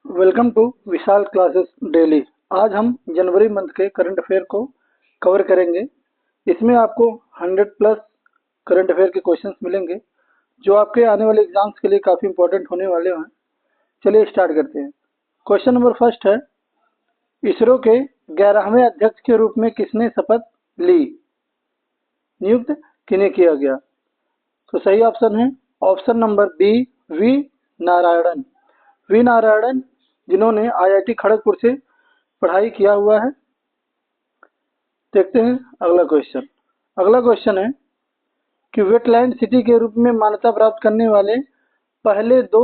Welcome to Vishal classes daily. आज हम जनवरी मंथ के करंट अफेयर को कवर करेंगे। इसमें आपको 100 प्लस करंट अफेयर के क्वेश्चंस मिलेंगे जो आपके आने वाले एग्जाम्स के लिए काफ़ी इंपॉर्टेंट होने वाले हैं। चलिए स्टार्ट करते हैं। क्वेश्चन नंबर फर्स्ट है, इसरो के 11वें अध्यक्ष के रूप में किसने शपथ ली? नियुक्त किन्हें किया गया? तो सही ऑप्शन है option number B, V Narayanan. V Narayanan जिन्होंने आईआईटी खड़गपुर से पढ़ाई किया हुआ है। देखते हैं अगला क्वेश्चन। अगला क्वेश्चन है कि वेटलैंड सिटी के रूप में मान्यता प्राप्त करने वाले पहले दो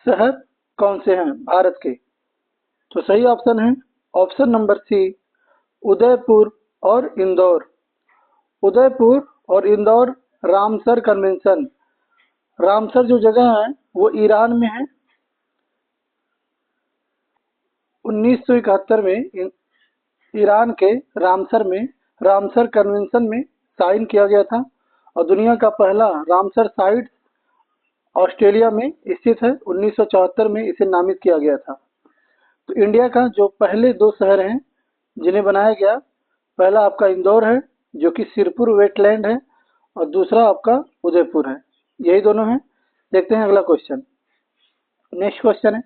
शहर कौन से हैं भारत के? तो सही ऑप्शन है ऑप्शन नंबर सी, उदयपुर और इंदौर। उदयपुर और इंदौर रामसर कन्वेंशन। रामसर जो जगह है वो ईरान में है। 1971 में ईरान के रामसर में रामसर कन्वेंशन में साइन किया गया था और दुनिया का पहला रामसर साइट ऑस्ट्रेलिया में स्थित है। 1974 में इसे नामित किया गया था। तो इंडिया का जो पहले दो शहर हैं जिन्हें बनाया गया, पहला आपका इंदौर है जो कि सिरपुर वेटलैंड है और दूसरा आपका उदयपुर है। यही दोनों हैं। देखते हैं अगला क्वेश्चन। नेक्स्ट क्वेश्चन है,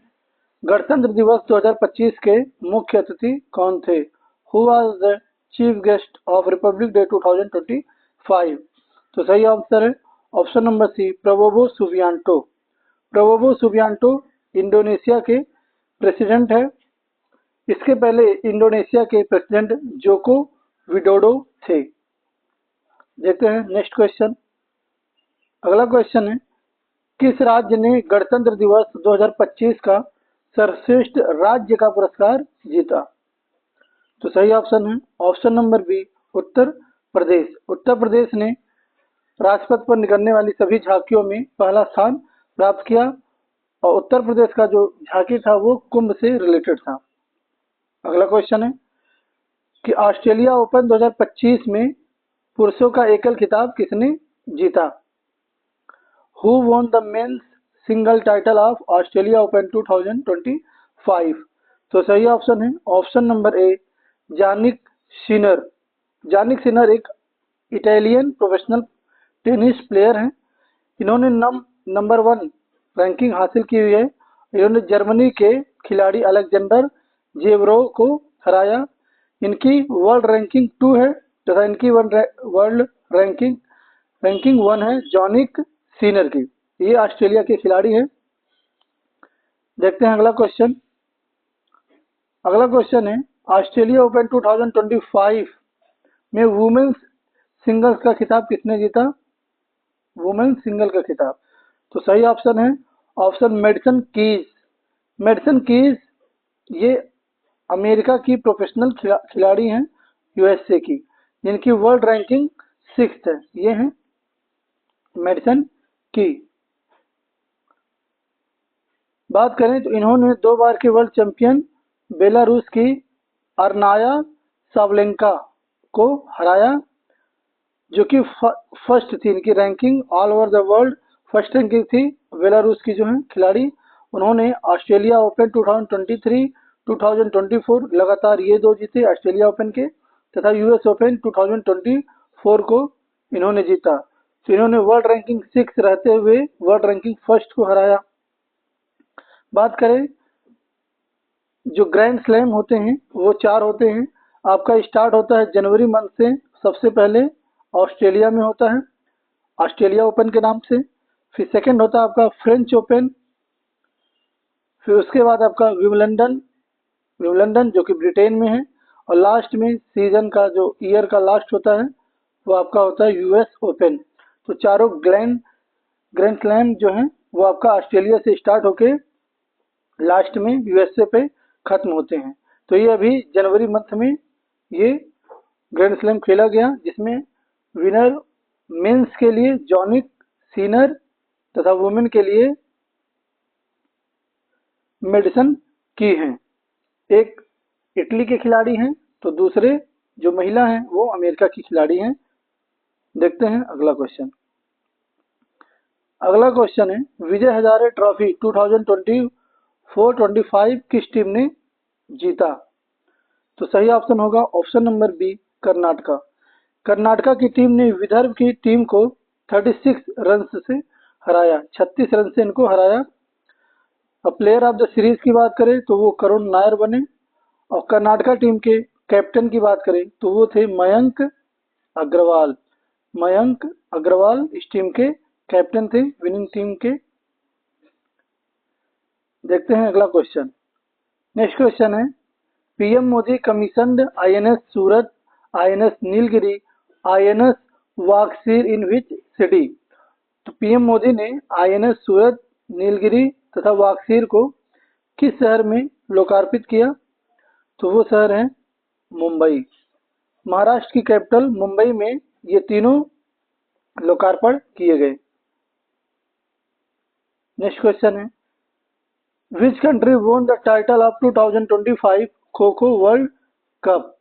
गणतंत्र दिवस 2025 के मुख्य अतिथि कौन थे? Who was the chief guest of republic day 2025? तो सही आंसर है option number C, Prabowo Subianto. Prabowo Subianto Indonesia के प्रेसिडेंट है। इसके पहले इंडोनेशिया के प्रेसिडेंट जोको विडोडो थे। देखते हैं नेक्स्ट क्वेश्चन। अगला क्वेश्चन है, किस राज्य ने गणतंत्र दिवस 2025 का सर्वश्रेष्ठ राज्य का पुरस्कार जीता? तो सही ऑप्शन है option number B, Uttar Pradesh. Uttar Pradesh ने राजपथ पर निकलने वाली सभी झांकियों में पहला स्थान प्राप्त किया और उत्तर प्रदेश का जो झांकी था वो कुंभ से रिलेटेड था। अगला क्वेश्चन है कि ऑस्ट्रेलिया ओपन 2025 में पुरुषों का एकल खिताब किसने जीता? Who won the men's single title of Australia Open 2025? तो सही ऑप्शन है ऑप्शन नंबर ए, जानिक सिनर। जानिक सिनर एक इटालियन प्रोफेशनल टेनिस प्लेयर हैं। इन्होंने नंबर 1 रैंकिंग हासिल की हुई है। इन्होंने जर्मनी के खिलाड़ी अलेक्जेंडर जेवरोव को हराया। इनकी वर्ल्ड रैंकिंग 2 है तथा इनकी वर्ल्ड रैंकिंग 1 है जॉनिक सीनर की। ये ऑस्ट्रेलिया के खिलाड़ी हैं। देखते हैं अगला क्वेश्चन। अगला क्वेश्चन है, ऑस्ट्रेलिया ओपन 2025 में वुमेन्स सिंगल्स का खिताब किसने जीता? वुमेन्स सिंगल का खिताब। तो सही ऑप्शन है option medicine keys. Medicine keys ये अमेरिका की प्रोफेशनल खिलाड़ी हैं, यूएसए की, जिनकी वर्ल्ड रैंकिंग 6th है। ये हैं मेडिसन की। बात करें तो इन्होंने 2 बार के वर्ल्ड चैंपियन बेलारूस की अरनाया सावलेंका को हराया, जो कि फर्स्ट थी। इनकी ranking all over the world first ranking थी। बेलारूस की जो है खिलाड़ी, उन्होंने ऑस्ट्रेलिया ओपन 2023, 2024 लगातार ये 2 जीते ऑस्ट्रेलिया ओपन के, तथा यूएस ओपन 2024 को इन्होंने जीता। तो इन्होंने वर्ल्ड रैंकिंग 6 रहते हुए वर्ल्ड रैंकिंग फर्स्ट को हराया। बात करें जो ग्रैंड स्लैम होते हैं वो 4 होते हैं। आपका स्टार्ट होता है जनवरी मंथ से। सबसे पहले ऑस्ट्रेलिया में होता है, ऑस्ट्रेलिया ओपन के नाम से। फिर सेकंड होता है आपका फ्रेंच ओपन। फिर उसके बाद आपका विम्बलडन जो कि ब्रिटेन में है। और लास्ट में सीजन का जो ईयर का लास्ट होता है वो आपका होता है यूएस ओपन। तो चारों ग्रैंड स्लैम जो है वो आपका ऑस्ट्रेलिया से स्टार्ट होके लास्ट में यूएसए पे खत्म होते हैं। तो ये अभी जनवरी मंथ में ये ग्रैंड स्लैम खेला गया, जिसमें विनर मेंस के लिए जॉनिक सीनर तथा वुमेन के लिए मेडिसन की हैं। एक इटली के खिलाड़ी हैं तो दूसरे जो महिला हैं वो अमेरिका की खिलाड़ी हैं। देखते हैं अगला क्वेश्चन। अगला क्वेश्चन है, विजय हजारे ट्रॉफी 2024 425 किस टीम ने जीता? तो सही ऑप्शन होगा option number B, Karnataka. Karnataka की टीम ने विदर्भ की टीम को 36 रन से हराया, 36 रन से इनको हराया। अब प्लेयर ऑफ द सीरीज की बात करें तो वो करुण नायर बने, और कर्नाटका टीम के कैप्टन की बात करें तो वो थे मयंक अग्रवाल। मयंक अग्रवाल इस टीम के कैप्टन थे, विनिंग टीम के। देखते हैं अगला क्वेश्चन। नेक्स्ट क्वेश्चन है, PM Modi commissioned INS Surat, INS Nilgiri, INS Vaghsheer in which city? तो पीएम मोदी ने आईएनएस सूरत, नीलगिरी तथा वागसीर को किस शहर में लोकार्पित किया? तो वो शहर है मुंबई। महाराष्ट्र की कैपिटल मुंबई में ये तीनों लोकार्पण किए गए। नेक्स्ट क्वेश्चन है, which country won the title of 2025 kho kho world cup?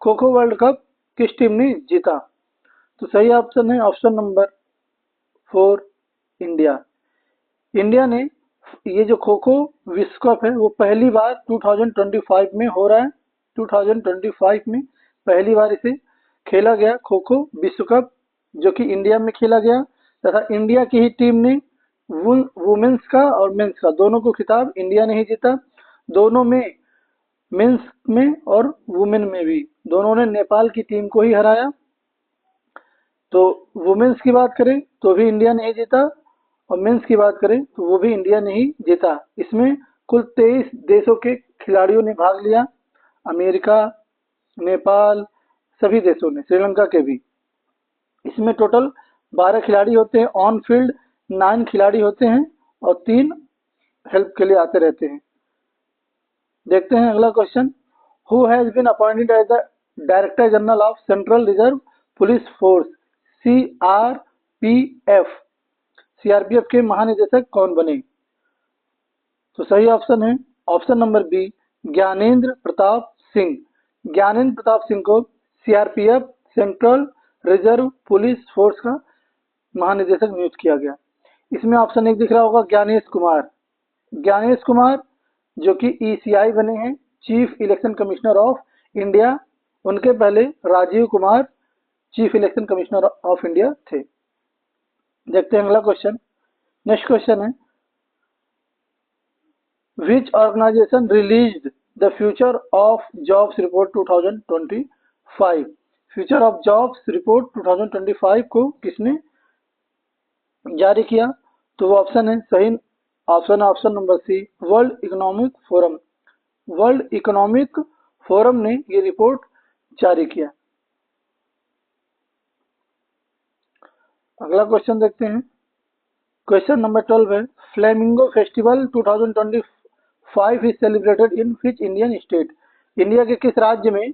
Kho kho world cup किस टीम ने जीता? तो सही ऑप्शन है ऑप्शन नंबर 4, इंडिया। इंडिया ने ये जो खो खो विश्व कप है वो पहली बार 2025 में हो रहा है। 2025 में पहली बार इसे खेला गया खो खो विश्व कप, जो कि इंडिया में खेला गया, तथा इंडिया की ही टीम ने वुमेन्स का और मेंस का दोनों को खिताब इंडिया ने ही जीता। दोनों में, मेंस में और वुमेन में भी, दोनों ने नेपाल की टीम को ही हराया। तो वुमेन्स की बात करें तो भी इंडिया ने ही जीता, और मेंस की बात करें तो वो भी इंडिया ने ही जीता। इसमें कुल 23 देशों के खिलाड़ियों ने भाग लिया, अमेरिका, नेपाल, सभी देशों ने, श्रीलंका के भी। इसमें टोटल 12 खिलाड़ी होते हैं ऑन फील्ड, 9 खिलाड़ी होते हैं और 3 हेल्प के लिए आते रहते हैं। देखते हैं अगला question, who has been appointed as the director general of central reserve police force CRPF? CRPF के महानिदेशक कौन बने? तो सही ऑप्शन है option number B, Gyanendra Pratap Singh. Gyanendra Pratap Singh को CRPF central reserve police force का महानिदेशक नियुक्त किया गया। इसमें ऑप्शन 1 दिख रहा होगा ज्ञानेश कुमार। ज्ञानेश कुमार जो कि ईसीआई बने हैं, chief election commissioner of India. उनके पहले Rajiv Kumar chief election commissioner of India थे। देखते हैं अगला क्वेश्चन। नेक्स्ट क्वेश्चन है, which organization released the future of jobs report 2025? Future of jobs report 2025 को किसने जारी किया? तो वो ऑप्शन है सही option number C, world economic forum. World economic forum ने ये रिपोर्ट जारी किया। अगला क्वेश्चन देखते हैं। क्वेश्चन नंबर 12 है, flamingo festival 2025 is celebrated in which Indian state? India के किस राज्य में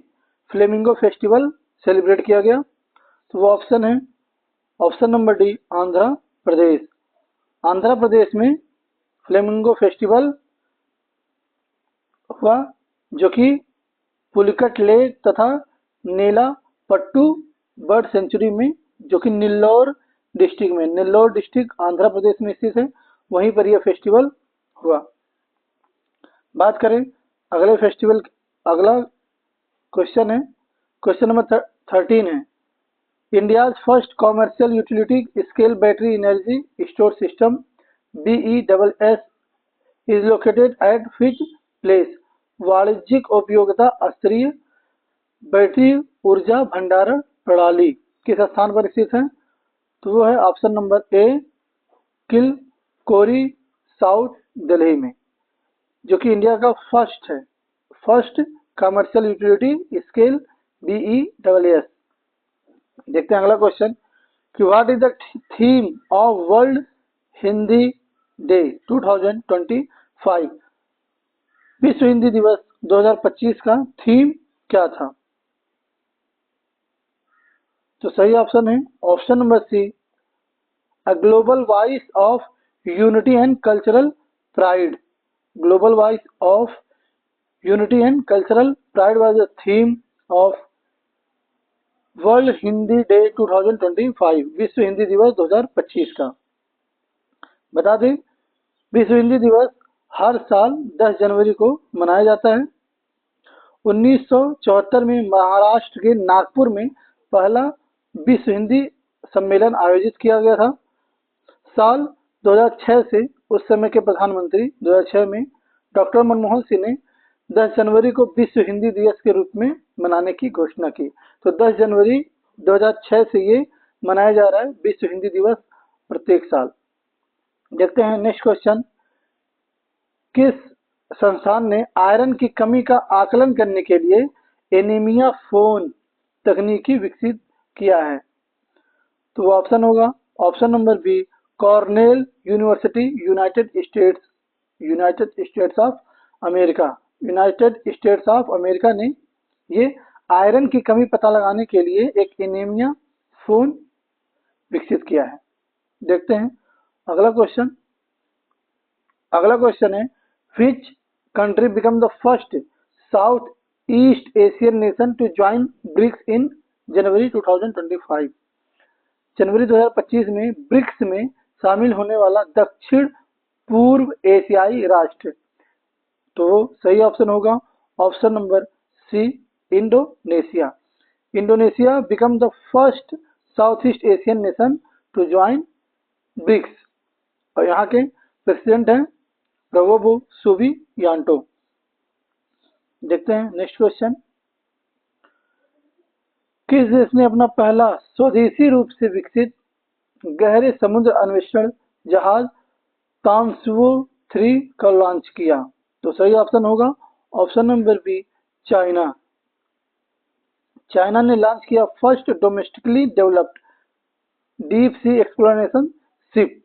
फ्लेमिंगो फेस्टिवल सेलिब्रेट किया गया? तो वो ऑप्शन है option number D, Andhra Pradesh. Andhra Pradesh में फ्लेमिंगो फेस्टिवल हुआ, जो कि पुलिकट लेक तथा नेलापट्टू बर्ड सेंचुरी में, जो कि नेल्लोर डिस्ट्रिक्ट में, नेल्लोर डिस्ट्रिक्ट आंध्र प्रदेश में स्थित है, वहीं पर यह फेस्टिवल हुआ। बात करें अगले फेस्टिवल, अगला क्वेश्चन है, क्वेश्चन नंबर 13 है, India's first commercial utility scale battery energy store system BESS is located at which place? वाणिज्यिक उपयोगिता स्तरीय बैटरी ऊर्जा भंडारण प्रणाली किस स्थान पर स्थित है? तो वो है option number A, Kilokri south Delhi में, जो कि इंडिया का फर्स्ट है, first commercial utility scale BESS। देखते हैं अगला क्वेश्चन कि what is the theme of world Hindi day 2025? विश्व हिंदी दिवस 2025 का थीम क्या था? तो सही ऑप्शन है option number C, a global voice of unity and cultural pride. Global voice of unity and cultural pride was the theme of world Hindi day 2025, विश्व हिंदी दिवस 2025 का। बता दें विश्व हिंदी दिवस हर साल 10 जनवरी को मनाया जाता है। 1974 में महाराष्ट्र के नागपुर में पहला विश्व हिंदी सम्मेलन आयोजित किया गया था। साल 2006 से उस समय के प्रधानमंत्री 2006 में डॉक्टर मनमोहन सिंह ने 10 जनवरी को विश्व हिंदी दिवस के रूप में मनाने की घोषणा की। तो 10 जनवरी 2006 से ये मनाया जा रहा है विश्व हिंदी दिवस प्रत्येक साल। देखते हैं नेक्स्ट क्वेश्चन, किस संस्थान ने आयरन की कमी का आकलन करने के लिए एनीमिया फोन तकनीकी विकसित किया है? तो वो ऑप्शन होगा option number B, Cornell university, United States of America. United States of America ने ये आयरन की कमी पता लगाने के लिए एक एनीमिया फोन विकसित किया है। देखते हैं अगला क्वेश्चन। अगला क्वेश्चन है, which country become the first south east Asian nation to join BRICS in January 2025? जनवरी 2025 में ब्रिक्स में शामिल होने वाला दक्षिण पूर्व एशियाई राष्ट्र? तो सही ऑप्शन होगा option number C, Indonesia. Indonesia become the first south east Asian nation to join BRICS और यहाँ के प्रेसिडेंट हैं प्रबोवो सुबियांटो। देखते हैं नेक्स्ट क्वेश्चन, किस देश ने अपना पहला स्वदेशी रूप से विकसित गहरे समुद्र अन्वेषण जहाज तांसुओ 3 का लॉन्च किया? तो सही ऑप्शन होगा option number B, China. China ने लॉन्च किया first domestically developed deep sea exploration ship.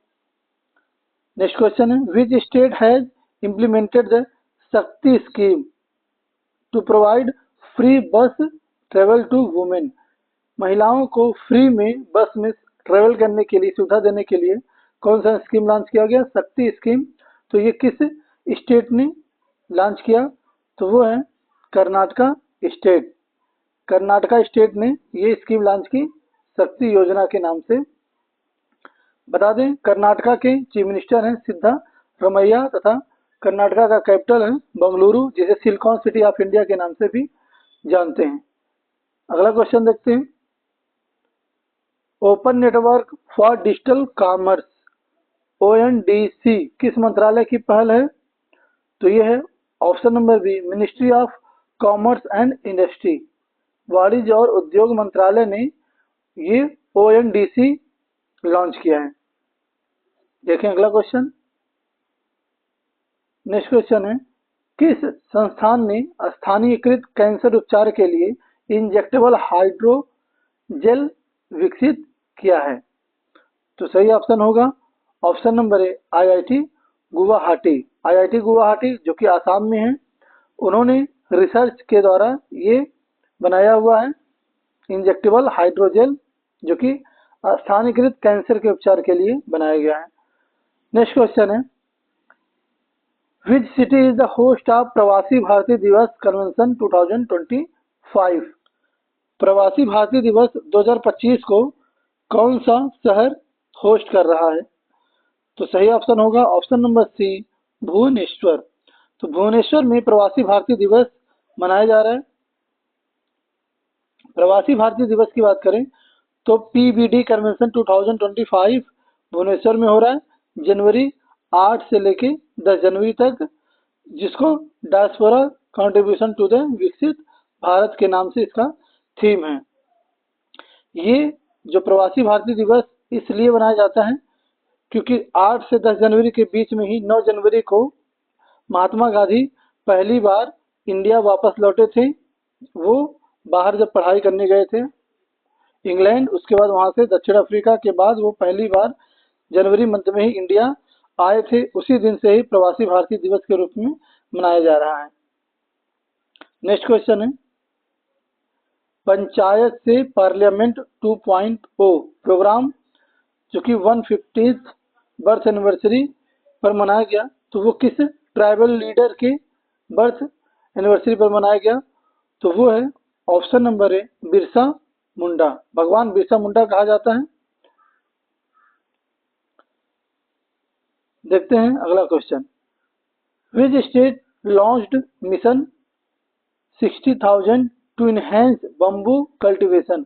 Next question है, which state has implemented the Shakti scheme to provide free bus travel to women? महिलाओं को फ्री में बस में ट्रेवल करने के लिए सुविधा देने के लिए कौन सा स्कीम लॉन्च किया गया? शक्ति स्कीम। तो ये किस स्टेट ने लॉन्च किया? तो वो है कर्नाटका स्टेट। कर्नाटका स्टेट ने ये स्कीम लॉन्च की शक्ति योजना के नाम से। बता दें कर्नाटका के चीफ मिनिस्टर हैं सिद्धारमैया तथा कर्नाटका का कैपिटल है बेंगलुरु, जिसे सिलिकॉन सिटी ऑफ इंडिया के नाम से भी जानते हैं। अगला क्वेश्चन देखते हैं, open network for digital commerce ONDC किस मंत्रालय की पहल है? तो ये है option number B, ministry of commerce and industry. वाणिज्य और उद्योग मंत्रालय ने ये ONDC लॉन्च किया है। देखें अगला क्वेश्चन। नेक्स्ट क्वेश्चन है, किस संस्थान ने स्थानीयकृत कैंसर उपचार के लिए इंजेक्टेबल हाइड्रोजेल विकसित किया है? तो सही ऑप्शन होगा ऑप्शन नंबर ए, IIT गुवाहाटी। IIT गुवाहाटी जो कि आसाम में है, उन्होंने रिसर्च के द्वारा ये बनाया हुआ है इंजेक्टेबल हाइड्रोजेल, जो कि स्थानीयकृत कैंसर के उपचार के लिए बनाया गया है। नेक्स्ट क्वेश्चन है, which city is the host of प्रवासी भारतीय दिवस कन्वेंशन 2025? प्रवासी भारतीय दिवस 2025 को कौन सा शहर होस्ट कर रहा है? तो सही ऑप्शन होगा ऑप्शन नंबर सी, भुवनेश्वर। तो भुवनेश्वर में प्रवासी भारतीय दिवस मनाया जा रहा है। प्रवासी भारतीय दिवस की बात करें तो PBD कन्वेंशन 2025 भुवनेश्वर में हो रहा है जनवरी 8 से लेके 10 जनवरी तक, जिसको डायस्पोरा कंट्रीब्यूशन टू द विकसित भारत के नाम से इसका थीम है। ये जो प्रवासी भारतीय दिवस इसलिए मनाया जाता है क्योंकि 8 से 10 जनवरी के बीच में ही 9 जनवरी को महात्मा गांधी पहली बार इंडिया वापस लौटे थे। वो बाहर जब पढ़ाई करने गए थे इंग्लैंड, उसके बाद वहां से दक्षिण अफ्रीका के बाद वो पहली बार जनवरी मंथ में ही इंडिया आए थे। उसी दिन से ही प्रवासी भारतीय दिवस के रूप में मनाया जा रहा है। नेक्स्ट क्वेश्चन है, पंचायत से पार्लियामेंट 2.0 प्रोग्राम जो कि 150th बर्थ एनिवर्सरी पर मनाया गया, तो वो किस ट्राइबल लीडर के बर्थ एनिवर्सरी पर मनाया गया? तो वो है option number A, Birsa Munda. भगवान बिरसा मुंडा कहा जाता है। देखते हैं अगला question, which state launched mission 60,000 to enhance bamboo cultivation.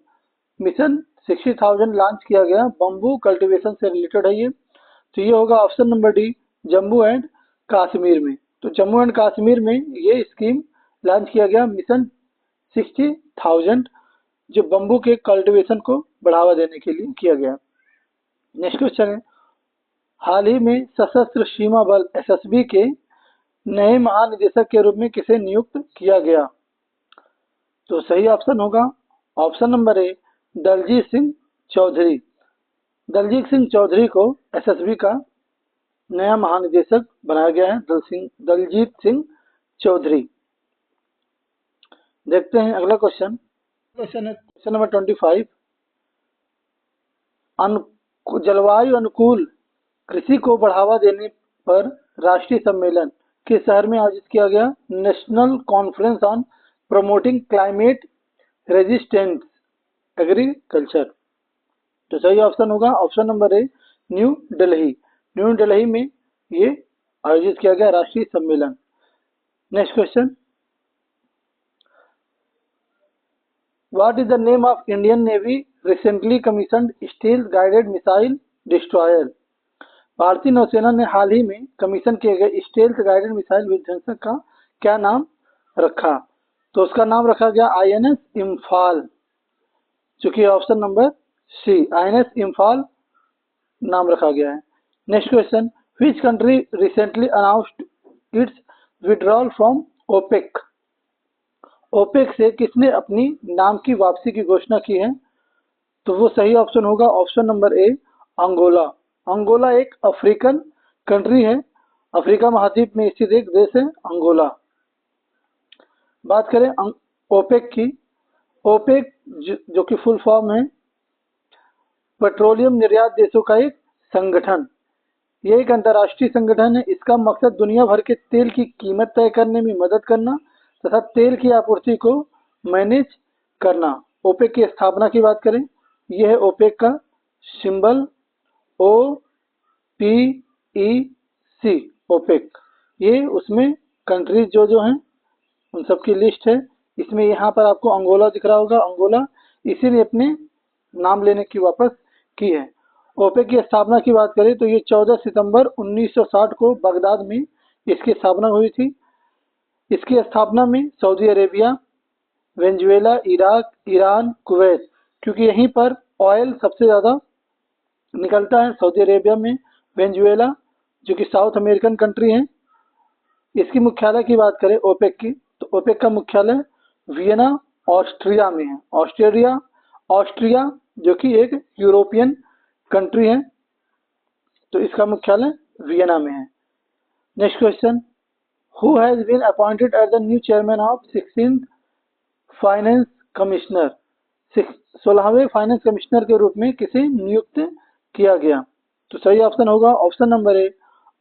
Mission 60,000 launch किया गया, बम्बू कल्टीवेशन से रिलेटेड है ये। तो ये होगा option number D, Jammu and Kashmir में। तो जम्मू एंड कश्मीर में ये स्कीम लॉन्च किया गया, मिशन 60,000, जो बम्बू के कल्टीवेशन को बढ़ावा देने के लिए किया गया। नेक्स्ट क्वेश्चन है, हाल ही में सशस्त्र सीमा बल एसएसबी के नए महानिदेशक के रूप में किसे नियुक्त किया गया? तो सही ऑप्शन होगा option number A, Daljit Singh Chaudhary. Daljit Singh Chaudhary को एसएसबी का नया महानिदेशक बनाया गया है, दलजीत सिंह चौधरी। देखते हैं अगला क्वेश्चन। क्वेश्चन है क्वेश्चन नंबर 25। जलवायु अनुकूल कृषि को बढ़ावा देने पर राष्ट्रीय सम्मेलन किस शहर में आयोजित किया गया? National conference on promoting climate resistant agriculture. तो सही ऑप्शन होगा ऑप्शन नंबर ए, न्यू दिल्ली। न्यू दिल्ली में ये आयोजित किया गया राष्ट्रीय सम्मेलन। Next question, what is the name of Indian navy recently commissioned stealth guided missile destroyer? भारतीय नौसेना ने हाल ही में कमीशन किए गए स्टील्थ गाइडेड मिसाइल विध्वंसक का क्या नाम रखा? तो उसका नाम रखा गया आईएनएस इम्फाल, चूंकि option number C, INS Imphal नाम रखा गया है। Next question, which country recently announced its withdrawal from OPEC? OPEC से किसने अपनी नाम की वापसी की घोषणा की है? तो वो सही ऑप्शन होगा option number A, Angola. Angola एक अफ्रीकन कंट्री है, अफ्रीका महाद्वीप में स्थित एक देश है अंगोला। बात करें ओपेक की, ओपेक जो कि फुल फॉर्म है पेट्रोलियम निर्यात देशों का एक संगठन। ये एक अंतर्राष्ट्रीय संगठन है। इसका मकसद दुनिया भर के तेल की कीमत तय करने में मदद करना तथा तेल की आपूर्ति को मैनेज करना। ओपेक की स्थापना की बात करें, यह है ओपेक का सिंबल OPEC, ओपेक। ये उसमें कंट्रीज जो हैं उन सबकी लिस्ट है। इसमें यहाँ पर आपको अंगोला दिख रहा होगा, अंगोला इसी ने अपने नाम लेने की वापस की है। ओपेक की स्थापना की बात करें तो ये 14 सितंबर 1960 को बगदाद में इसकी स्थापना हुई थी। इसकी स्थापना में Saudi Arabia, Venezuela, Iraq, Iran, Kuwait, क्योंकि यहीं पर ऑयल सबसे ज़्यादा निकलता है, सऊदी अरेबिया में, वेनेजुएला जो कि साउथ अमेरिकन कंट्री है। इसकी मुख्यालय की बात करें ओपेक की, तो ओपेक का मुख्यालय वियना ऑस्ट्रिया में है। ऑस्ट्रिया जो कि एक यूरोपियन कंट्री है, तो इसका मुख्यालय वियना में है। Next question, who has been appointed as the new chairman of 16th finance commissioner? 16वें फाइनेंस कमिश्नर के रूप में किसे नियुक्त किया गया? तो सही ऑप्शन होगा option number A,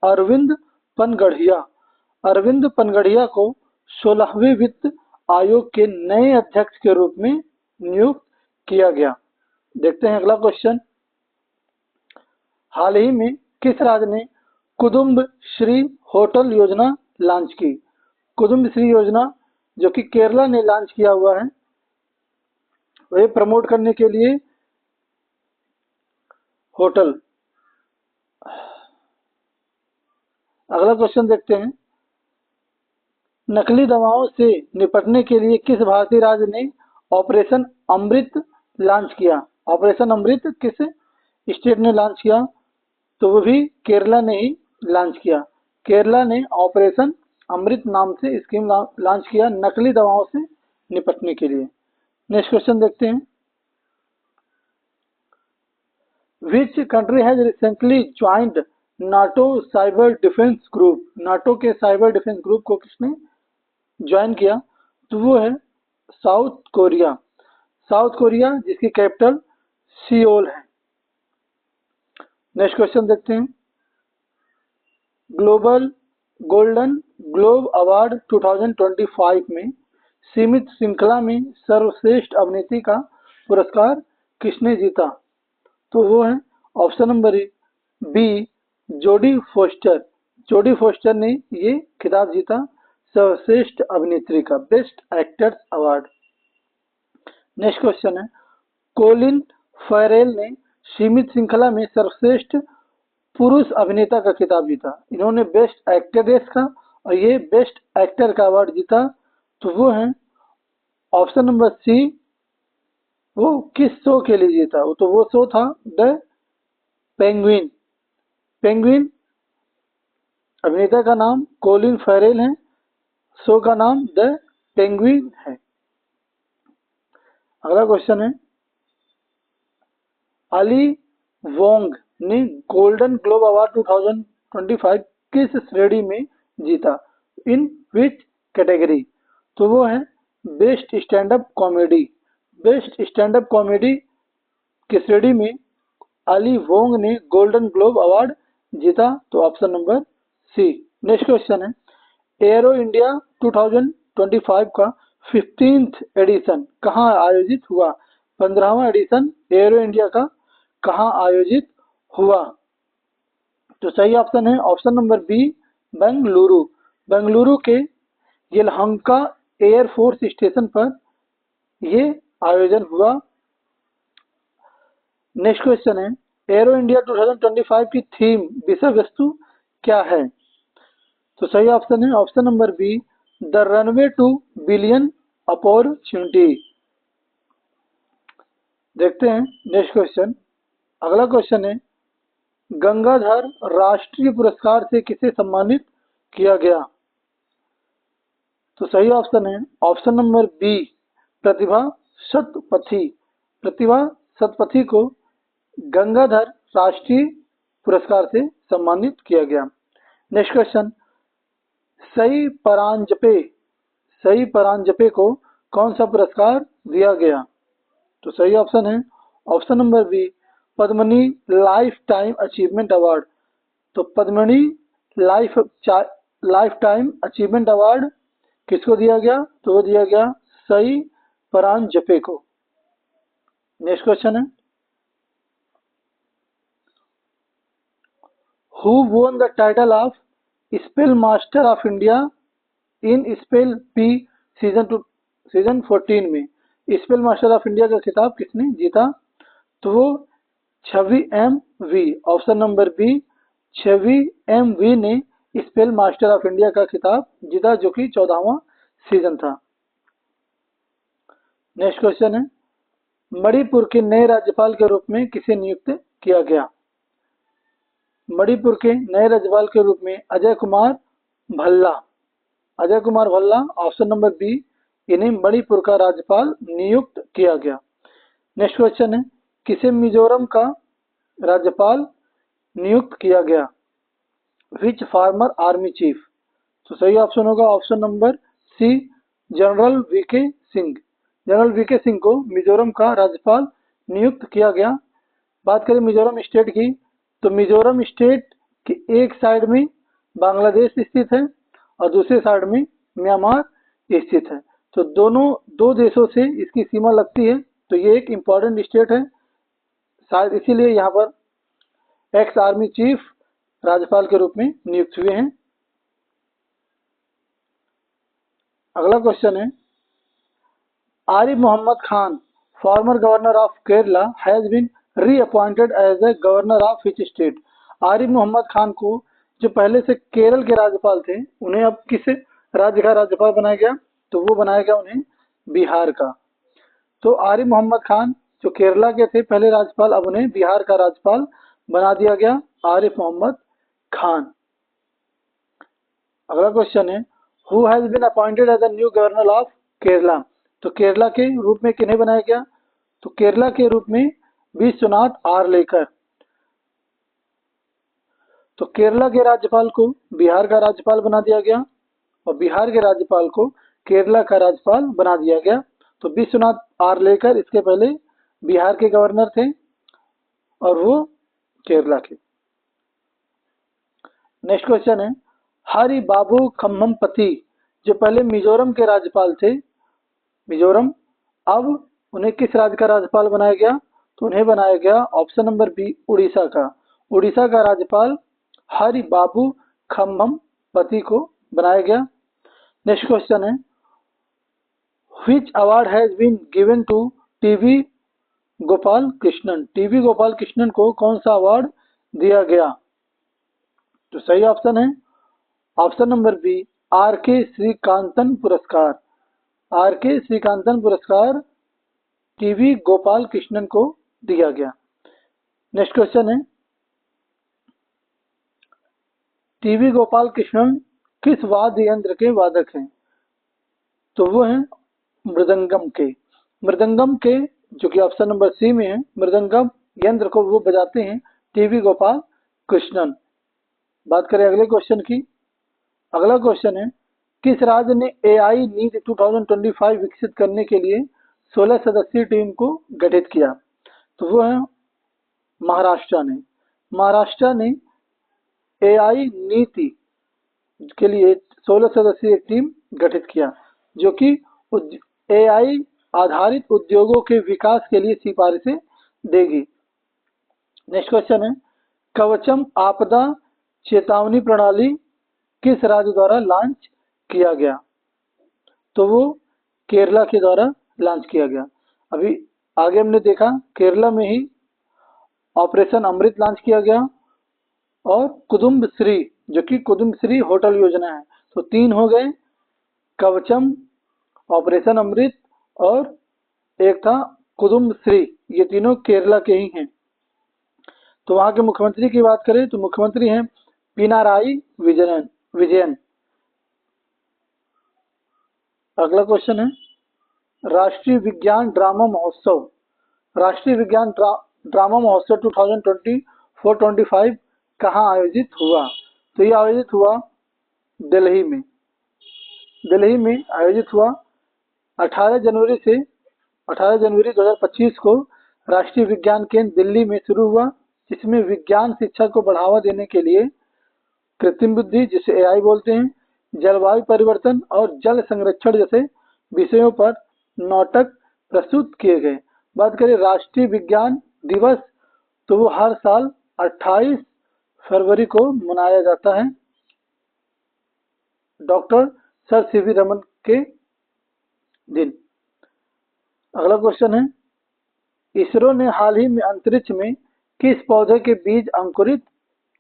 Arvind Panagariya. Arvind Panagariya को 16वें वित्त आयोग के नए अध्यक्ष के रूप में नियुक्त किया गया। देखते हैं अगला क्वेश्चन, हाल ही में किस राज्य ने कुदुम्ब श्री होटल योजना लॉन्च की? कुदुम्ब श्री योजना जो कि केरला ने लॉन्च किया हुआ है, वह प्रमोट करने के लिए होटल। अगला क्वेश्चन देखते हैं, नकली दवाओं से निपटने के लिए किस भारतीय राज्य ने ऑपरेशन अमृत लॉन्च किया? ऑपरेशन अमृत किस स्टेट ने लॉन्च किया? तो वो भी केरला ने ही लॉन्च किया। केरला ने ऑपरेशन अमृत नाम से स्कीम लॉन्च किया नकली दवाओं से निपटने के लिए। नेक्स्ट क्वेश्चन देखते हैं, which country has recently joined NATO cyber defence group? NATO के साइबर डिफेंस ग्रुप को किसने ज्वाइन किया? तो वो है साउथ कोरिया। साउथ कोरिया जिसकी कैपिटल सियोल है। नेक्स्ट क्वेश्चन देखते हैं, ग्लोबल गोल्डन ग्लोब अवार्ड 2025 में सीमित श्रृंखला में सर्वश्रेष्ठ अभिनेत्री का पुरस्कार किसने जीता? तो वो है ऑप्शन नंबर बी, जोडी फोस्टर। जोडी फोस्टर ने ये खिताब जीता सर्वश्रेष्ठ अभिनेत्री का, best actors award. Next question है, कोलिन फरेल ने सीमित श्रृंखला में सर्वश्रेष्ठ पुरुष अभिनेता का खिताब जीता। इन्होंने बेस्ट एक्ट्रेस का और ये बेस्ट एक्टर का अवार्ड जीता। तो वो है ऑप्शन नंबर सी। वो किस शो के लिए जीता? तो वो शो था द पेंगुइन। पेंगुइन अभिनेता का नाम कोलिन फरेल है, शो का नाम द पेंगुइन है। अगला क्वेश्चन है, अली वोंग ने गोल्डन ग्लोब अवार्ड 2025 किस श्रेणी में जीता? In which category? तो वो है best stand up comedy. Best stand up comedy की श्रेणी में अली वोंग ने गोल्डन ग्लोब अवार्ड जीता। तो option number C. Next question है, एरो इंडिया 2025 का 15th एडिशन कहाँ आयोजित हुआ? 15वां एडिशन एरो इंडिया का कहाँ आयोजित हुआ? तो सही ऑप्शन है option number B, Bengaluru. Bengaluru के येलहंका एयरफोर्स स्टेशन पर ये आयोजन हुआ। नेक्स्ट क्वेश्चन है, एरो इंडिया 2025 की थीम, विषय वस्तु क्या है? तो सही ऑप्शन है option number B, the runway to billion opportunity. देखते हैं नेक्स्ट क्वेश्चन। अगला क्वेश्चन है, गंगाधर राष्ट्रीय पुरस्कार से किसे सम्मानित किया गया? तो सही ऑप्शन है ऑप्शन नंबर बी, प्रतिभा शतपथी। प्रतिभा शतपथी को गंगाधर राष्ट्रीय पुरस्कार से सम्मानित किया गया। नेक्स्ट क्वेश्चन, सई परांजपे। सई परांजपे को कौन सा पुरस्कार दिया गया? तो सही ऑप्शन है option number B, Padmini lifetime achievement award. तो Padmini lifetime achievement award किसको दिया गया? तो वो दिया गया सई परांजपे को। नेक्स्ट क्वेश्चन है, who won the title of spell master of India in spell P season 14 में? स्पेल मास्टर ऑफ इंडिया का खिताब किसने जीता? तो वो Chhavi M V. Option number B, Chhavi M V ने स्पेल मास्टर ऑफ इंडिया का खिताब जीता, जो कि 14वां सीजन था। नेक्स्ट क्वेश्चन है, मणिपुर के नए राज्यपाल के रूप में किसे नियुक्त किया गया? मणिपुर के नए राज्यपाल के रूप में Ajay Kumar Bhalla. Ajay Kumar Bhalla option number B, इन्हें मणिपुर का राज्यपाल नियुक्त किया गया। नेक्स्ट क्वेश्चन है, किसे मिजोरम का राज्यपाल नियुक्त किया गया? Which former army chief? तो सही ऑप्शन होगा option number C, general VK Singh. General VK Singh को मिजोरम का राज्यपाल नियुक्त किया गया। बात करें मिजोरम स्टेट की, तो मिजोरम स्टेट की एक साइड में बांग्लादेश स्थित है और दूसरे साइड में म्यांमार स्थित है। तो दोनों दो देशों से इसकी सीमा लगती है। तो ये एक इम्पॉर्टेंट स्टेट है, शायद इसीलिए यहाँ पर एक्स आर्मी चीफ राज्यपाल के रूप में नियुक्त हुए हैं। अगला क्वेश्चन है, Arif Mohammad Khan former governor of Kerala has been reappointed as a governor of which state? Arif Mohammad Khan को जो पहले से केरल के राज्यपाल थे, उन्हें अब किस राज्य का राज्यपाल बनाया गया? तो वो बनाया गया उन्हें बिहार का। तो आरिफ मोहम्मद खान जो केरला के थे पहले राज्यपाल, अब उन्हें बिहार का राज्यपाल बना दिया गया, आरिफ मोहम्मद खान। अगला क्वेश्चन है, who has been appointed as the new governor of Kerala? तो केरला के रूप में किन्हें बनाया गया? तो केरला के रूप में विश्वनाथ आर्लेकर। तो केरला के राज्यपाल को बिहार का राज्यपाल बना दिया गया और बिहार के राज्यपाल को केरला का राज्यपाल बना दिया गया। तो विश्वनाथ आर्लेकर इसके पहले बिहार के गवर्नर थे और वो केरला के। नेक्स्ट क्वेश्चन है, हरि बाबू खम्ममपति जो पहले मिजोरम के राज्यपाल थे, मिजोरम, अब उन्हें किस राज्य का राज्यपाल बनाया गया? तो उन्हें बनाया गया ऑप्शन नंबर बी, उड़ीसा का। उड़ीसा का राज्यपाल हरि बाबू खम्भम पति को बनाया गया। नेक्स्ट क्वेश्चन है, which award has been given to TV Gopal Krishnan. TV Gopal Krishnan को कौन सा अवार्ड दिया गया? तो सही ऑप्शन है ऑप्शन नंबर बी, आर के श्रीकांतन पुरस्कार। आर के श्रीकांतन पुरस्कार टीवी गोपाल कृष्णन को दिया गया। नेक्स्ट क्वेश्चन है, टीवी गोपाल कृष्णन किस वाद्य यंत्र के वादक हैं? तो वो हैं मृदंगम के। मृदंगम के, जो कि ऑप्शन नंबर सी में है, मृदंगम यंत्र को वो बजाते हैं टीवी गोपाल कृष्णन। बात करें अगले क्वेश्चन की। अगला क्वेश्चन है, किस राज्य ने एआई नीति 2025 विकसित करने के लिए 16 सदस्यीय टीम को गठित किया? तो वो है महाराष्ट्र ने। महाराष्ट्र ने एआई नीति के लिए 16 सदस्यीय टीम गठित किया, जो कि एआई आधारित उद्योगों के विकास के लिए सिफारिशें देगी। नेक्स्ट क्वेश्चन है, कवचम आपदा चेतावनी प्रणाली किस राज्य द्वारा लॉन्च किया गया? तो वो केरला के द्वारा लॉन्च किया गया। अभी आगे हमने देखा केरला में ही ऑपरेशन अमृत लॉन्च किया गया और कुदुम्बश्री, जो कि कुदुम्बश्री होटल योजना है। तो 3 हो गए, कवचम, ऑपरेशन अमृत और एक था कुदुम्बश्री। ये तीनों केरला के ही हैं। तो वहां के मुख्यमंत्री की बात करें तो मुख्यमंत्री हैं पिनाराई विजयन। अगला क्वेश्चन है, राष्ट्रीय विज्ञान ड्रामा महोत्सव। राष्ट्रीय विज्ञान ड्रामा महोत्सव 2024-25 कहाँ आयोजित हुआ? तो ये आयोजित हुआ दिल्ली में। दिल्ली में आयोजित हुआ 18 जनवरी 2025 को राष्ट्रीय विज्ञान केंद्र दिल्ली में शुरू हुआ, जिसमें विज्ञान शिक्षा को बढ़ावा देने के लिए कृत्रिम बुद्धि, जिसे एआई बोलते हैं, जलवायु परिवर्तन और जल संरक्षण जैसे विषयों पर नाटक प्रस्तुत किए गए। बात करें राष्ट्रीय विज्ञान दिवस, तो वो हर साल 28 फरवरी को मनाया जाता है, डॉक्टर सर सीवी रमन के दिन। अगला क्वेश्चन है, इसरो ने हाल ही में अंतरिक्ष में किस पौधे के बीज अंकुरित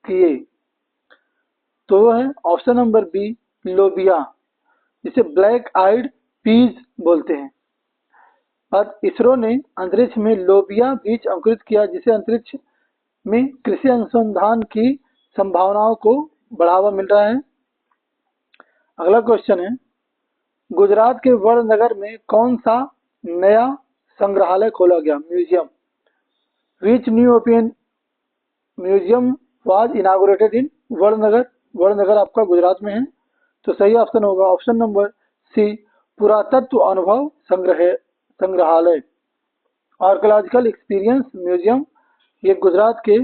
किए? तो वो है ऑप्शन नंबर बी, लोबिया, जिसे ब्लैक आइड पीज बोलते हैं। और इसरो ने अंतरिक्ष में लोबिया बीज अंकुरित किया, जिसे अंतरिक्ष में कृषि अनुसंधान की संभावनाओं को बढ़ावा मिल रहा है। अगला क्वेश्चन है, गुजरात के वडनगर में कौन सा नया संग्रहालय खोला गया, म्यूजियम? विच न्यू ओपियन museum was inaugurated in Vadnagar? Vadnagar आपका गुजरात में है। तो सही ऑप्शन होगा ऑप्शन नंबर सी, पुरातत्व अनुभव संग्रहालय, आर्कोलॉजिकल एक्सपीरियंस म्यूजियम। ये गुजरात के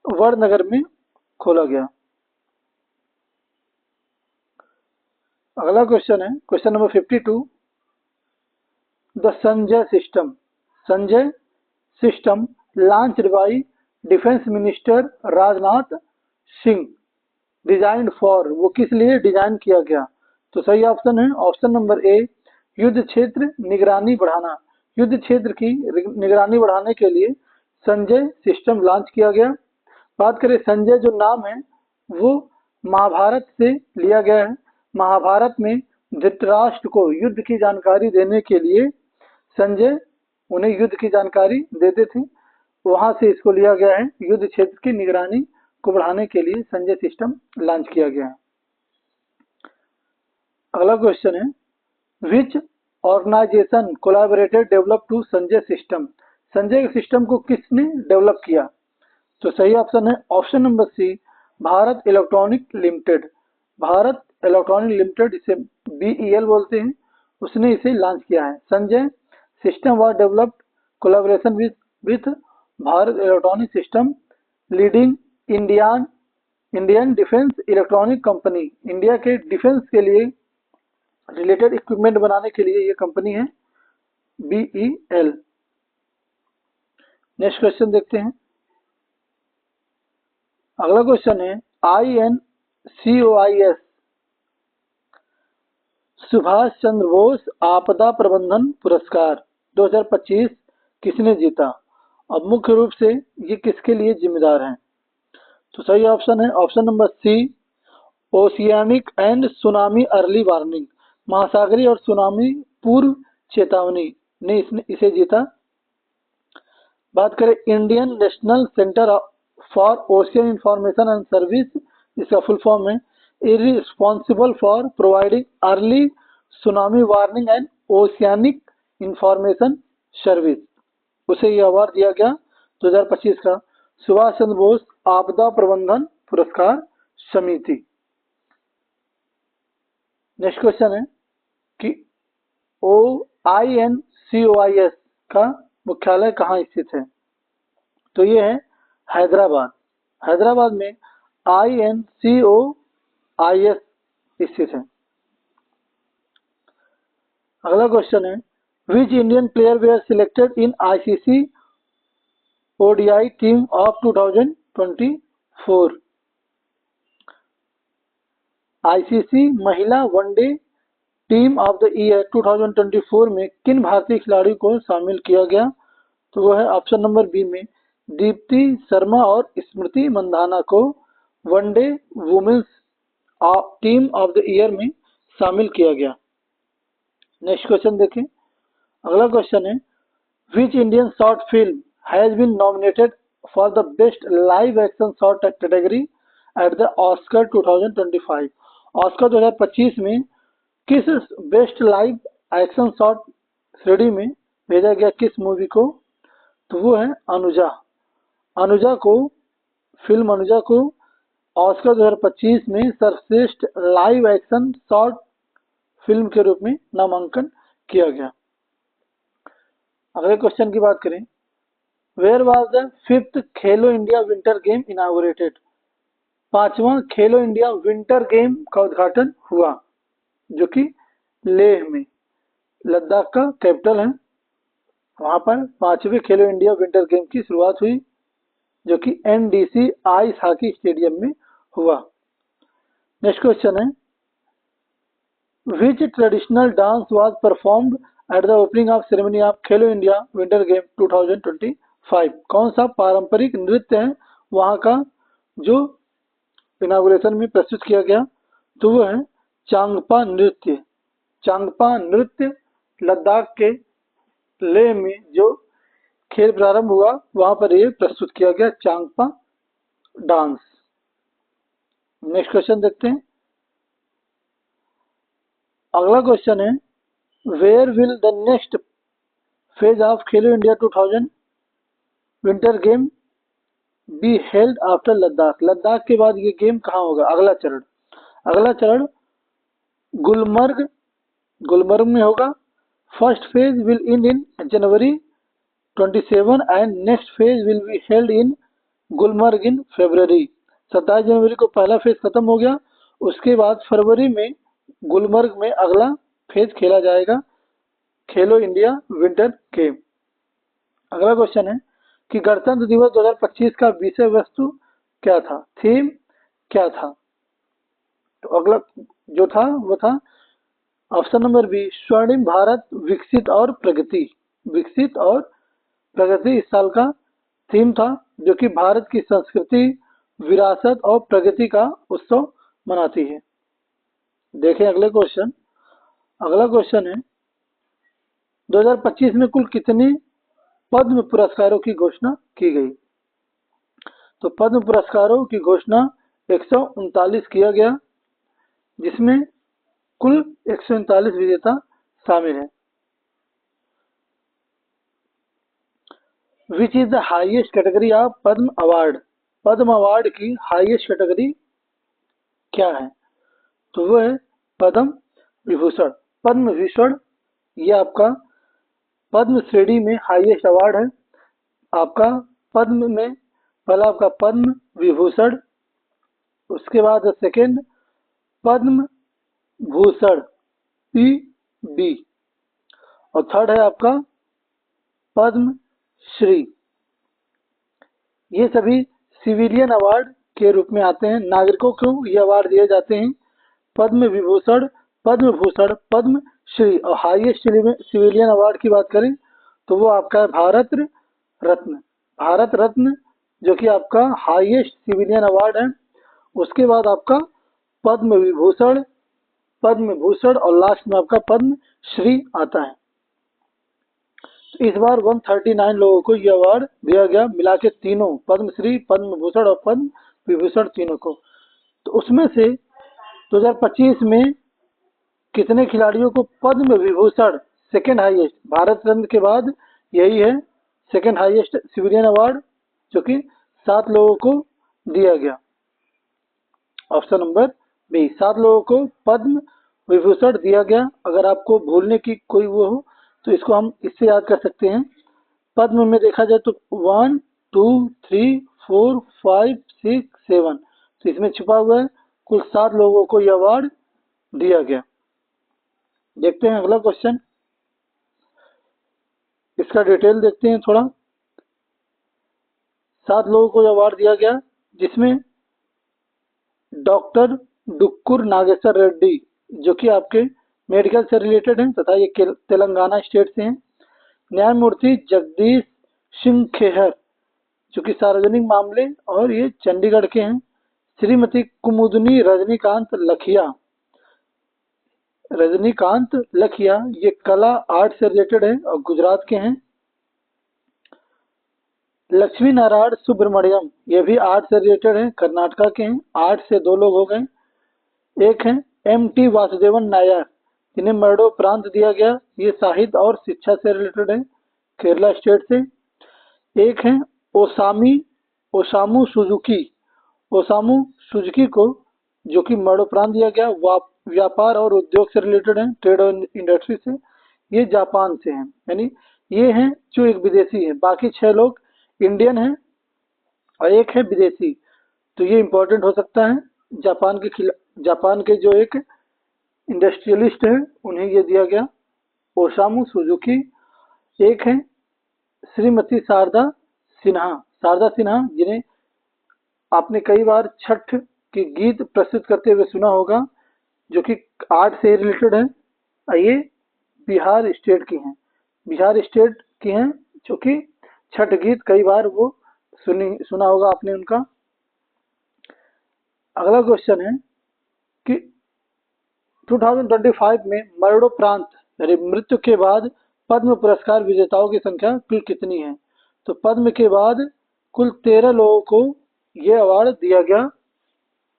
वडनगर में खोला गया। अगला क्वेश्चन है question number 52, the Sanjay system. Sanjay system launched by defence minister Rajnath Singh, designed for, वो किस लिए डिजाइन किया गया? तो सही ऑप्शन है ऑप्शन नंबर ए, युद्ध क्षेत्र निगरानी बढ़ाना। युद्ध क्षेत्र की निगरानी बढ़ाने के लिए संजय सिस्टम लॉन्च किया गया। बात करें संजय जो नाम है वो महाभारत से लिया गया है। महाभारत में धृतराष्ट्र को युद्ध की जानकारी देने के लिए संजय उन्हें युद्ध की जानकारी देते थे, वहां से इसको लिया गया है। युद्ध क्षेत्र की निगरानी को बढ़ाने के लिए संजय सिस्टम लॉन्च किया गया है। अगला क्वेश्चन है, which organization collaborated develop to Sanjay system. Sanjay system को किसने डेवलप किया? तो सही ऑप्शन है option number C, Bharat electronic limited. Bharat electronic limited, इसे बीईएल बोलते हैं, उसने इसे लॉन्च किया है। Sanjay system was developed collaboration with Bharat electronic system, leading Indian defence electronic company. India के डिफेंस के लिए रिलेटेड इक्विपमेंट बनाने के लिए ये कंपनी है बीईएल। नेक्स्ट क्वेश्चन देखते हैं। अगला क्वेश्चन है, COIS सुभाष चंद्र बोस आपदा प्रबंधन पुरस्कार 2025 किसने जीता? अब मुख्य रूप से ये किसके लिए जिम्मेदार हैं? तो सही ऑप्शन है option number C, oceanic and tsunami early warning, महासागरीय और सुनामी पूर्व चेतावनी ने इसे जीता। बात करें Indian national centre for ocean information and service, इसका फुल फॉर्म है is responsible for providing early tsunami warning and oceanic information service, उसे यह अवार्ड दिया गया 2025 का सुभाष चंद्र बोस आपदा प्रबंधन पुरस्कार समिति। नेक्स्ट क्वेश्चन है कि INCOIS का मुख्यालय कहाँ स्थित है? तो ये है हैदराबाद। हैदराबाद में INCOIS स्थित है। अगला क्वेश्चन है which Indian player were selected in ICC ODI team of 2024? ICC महिला one day team of the year 2024 में किन भारतीय खिलाड़ियों को शामिल किया गया? तो वो है ऑप्शन नंबर बी में दीप्ति शर्मा और स्मृति मंधाना को one day women's team of the year में शामिल किया गया। नेक्स्ट क्वेश्चन देखें। अगला क्वेश्चन है which Indian short film has been nominated for the best live action short category at the Oscar 2025? Oscar 2025 में किस बेस्ट लाइव एक्शन शॉर्ट श्रेणी में भेजा गया किस मूवी को? तो वो है अनुजा। फिल्म अनुजा को ऑस्कर 2025 में सर्वश्रेष्ठ लाइव एक्शन शॉर्ट फिल्म के रूप में नामांकन किया गया। अगले क्वेश्चन की बात करें where was the 5th Khelo India winter game inaugurated? 5वां खेलो इंडिया विंटर गेम का उद्घाटन हुआ जो कि लेह में, लद्दाख का कैपिटल है, वहां पर 5वें खेलो इंडिया विंटर गेम की शुरुआत हुई जो कि NDC आइस हॉकी स्टेडियम में हुआ। नेक्स्ट क्वेश्चन है which traditional dance was performed at the opening of ceremony of Khelo India winter game 2025? कौन सा पारंपरिक नृत्य है वहां का जो इनागुरेशन में प्रस्तुत किया गया? तो वो है चांगपा नृत्य। चांगपा नृत्य लद्दाख के लेह में जो खेल प्रारंभ हुआ वहां पर ये प्रस्तुत किया गया चांगपा डांस। नेक्स्ट क्वेश्चन देखते हैं। अगला क्वेश्चन है where will the next phase of Khelo India 2000 winter game be held after Ladakh? Ladakh के बाद ये गेम कहाँ होगा? अगला चरण गुलमर्ग में होगा। First phase will end in January 27 and next phase will be held in Gulmarg in February. 27 जनवरी को पहला फेज खत्म हो गया, उसके बाद फरवरी में गुलमर्ग में अगला फेज खेला जाएगा खेलो इंडिया विंटर गेम। अगला क्वेश्चन है कि गणतंत्र दिवस 2025 का विषय वस्तु क्या था? थीम क्या था? तो अगला जो था वो था ऑप्शन नंबर बी स्वर्णिम भारत विकसित और प्रगति। इस साल का थीम था जो कि भारत की संस्कृति, विरासत और प्रगति का उत्सव मनाती है। देखें अगला क्वेश्चन है 2025 में कुल कितने पद्म पुरस्कारों की घोषणा की गई? तो पद्म पुरस्कारों की घोषणा 139 किया गया जिसमें कुल 139 विजेता शामिल हैं। Which is the highest category of Padma award? Padma award की हाईएस्ट कैटेगरी क्या है? तो वो है पद्म विभूषण। पद्म विभूषण ये आपका पद्म श्रेणी में हाईएस्ट अवार्ड है। आपका पद्म में पहला आपका पद्म विभूषण, उसके बाद सेकेंड पद्म भूषण PB और थर्ड है आपका पद्म श्री। ये सभी सिविलियन अवार्ड के रूप में आते हैं। नागरिकों को ये अवार्ड दिए जाते हैं पद्म विभूषण, पद्म भूषण, पद्म श्री। और हाईएस्ट सिविलियन अवार्ड की बात करें तो वो आपका है भारत रत्न। भारत रत्न जो कि आपका हाईएस्ट सिविलियन अवार्ड है। उसके बाद आपका पद्म विभूषण, पद्म भूषण और लास्ट में आपका पद्म श्री आता है। तो इस बार 139 लोगों को यह अवार्ड दिया गया, मिला के तीनों पद्मश्री, पद्म भूषण और पद्म विभूषण तीनों को। तो उसमें से 2025 में कितने खिलाड़ियों को पद्म विभूषण, सेकेंड हाईएस्ट, भारत रत्न के बाद यही है सेकेंड हाईएस्ट सिविलियन अवार्ड, जो कि 7 लोगों को दिया गया। ऑप्शन नंबर बी, 7 लोगों को पद्म विभूषण दिया गया। अगर आपको भूलने की कोई वो हो तो इसको हम इससे याद कर सकते हैं। पद्म में देखा जाए तो 1 2 3 4 5 6 7, तो इसमें छुपा हुआ है कुल 7 लोगों को यह अवार्ड दिया गया। देखते हैं अगला क्वेश्चन, इसका डिटेल देखते हैं थोड़ा। 7 लोगों को यह अवार्ड दिया गया, जिसमें डॉक्टर डुक्कुर नागेश्वर रेड्डी जो कि आपके मेडिकल से रिलेटेड हैं तथा ये तेलंगाना स्टेट से हैं। न्यायमूर्ति जगदीश सिंह खेहर जो कि सार्वजनिक मामले और ये चंडीगढ़ के हैं। श्रीमती कुमुदनी रजनीकांत लखिया ये कला आर्ट से रिलेटेड है और गुजरात के हैं। लक्ष्मी नारायण सुब्रमण्यम ये भी आर्ट से रिलेटेड है, कर्नाटका के हैं। आर्ट से 2 लोग हो गए। एक है MT वासुदेवन नायर जिन्हें मरणोपरांत दिया गया, ये साहित्य और शिक्षा से रिलेटेड है, केरला स्टेट से। एक है ओसामू सुजुकी को जो कि मरणोपरांत दिया गया, व्यापार और उद्योग से रिलेटेड है, ट्रेड और इंडस्ट्री से। ये जापान से हैं, यानी ये हैं जो एक विदेशी है, बाकी 6 लोग इंडियन हैं और एक है विदेशी। तो ये इंपॉर्टेंट हो सकता है। जापान के जो एक इंडस्ट्रियलिस्ट है उन्हें ये दिया गया, ओसामू सुजुकी। एक है श्रीमती शारदा सिन्हा जिन्हें आपने कई बार छठ के गीत प्रस्तुत करते हुए सुना होगा, जो कि आर्ट से रिलेटेड है। ये बिहार स्टेट की हैं जो कि छठ गीत कई बार वो सुना होगा आपने उनका। अगला क्वेश्चन है कि 2025 में मरणोपरांत यानी मृत्यु के बाद पद्म पुरस्कार विजेताओं की संख्या कुल कितनी है? तो पद्म के बाद कुल 13 लोगों को यह अवार्ड दिया गया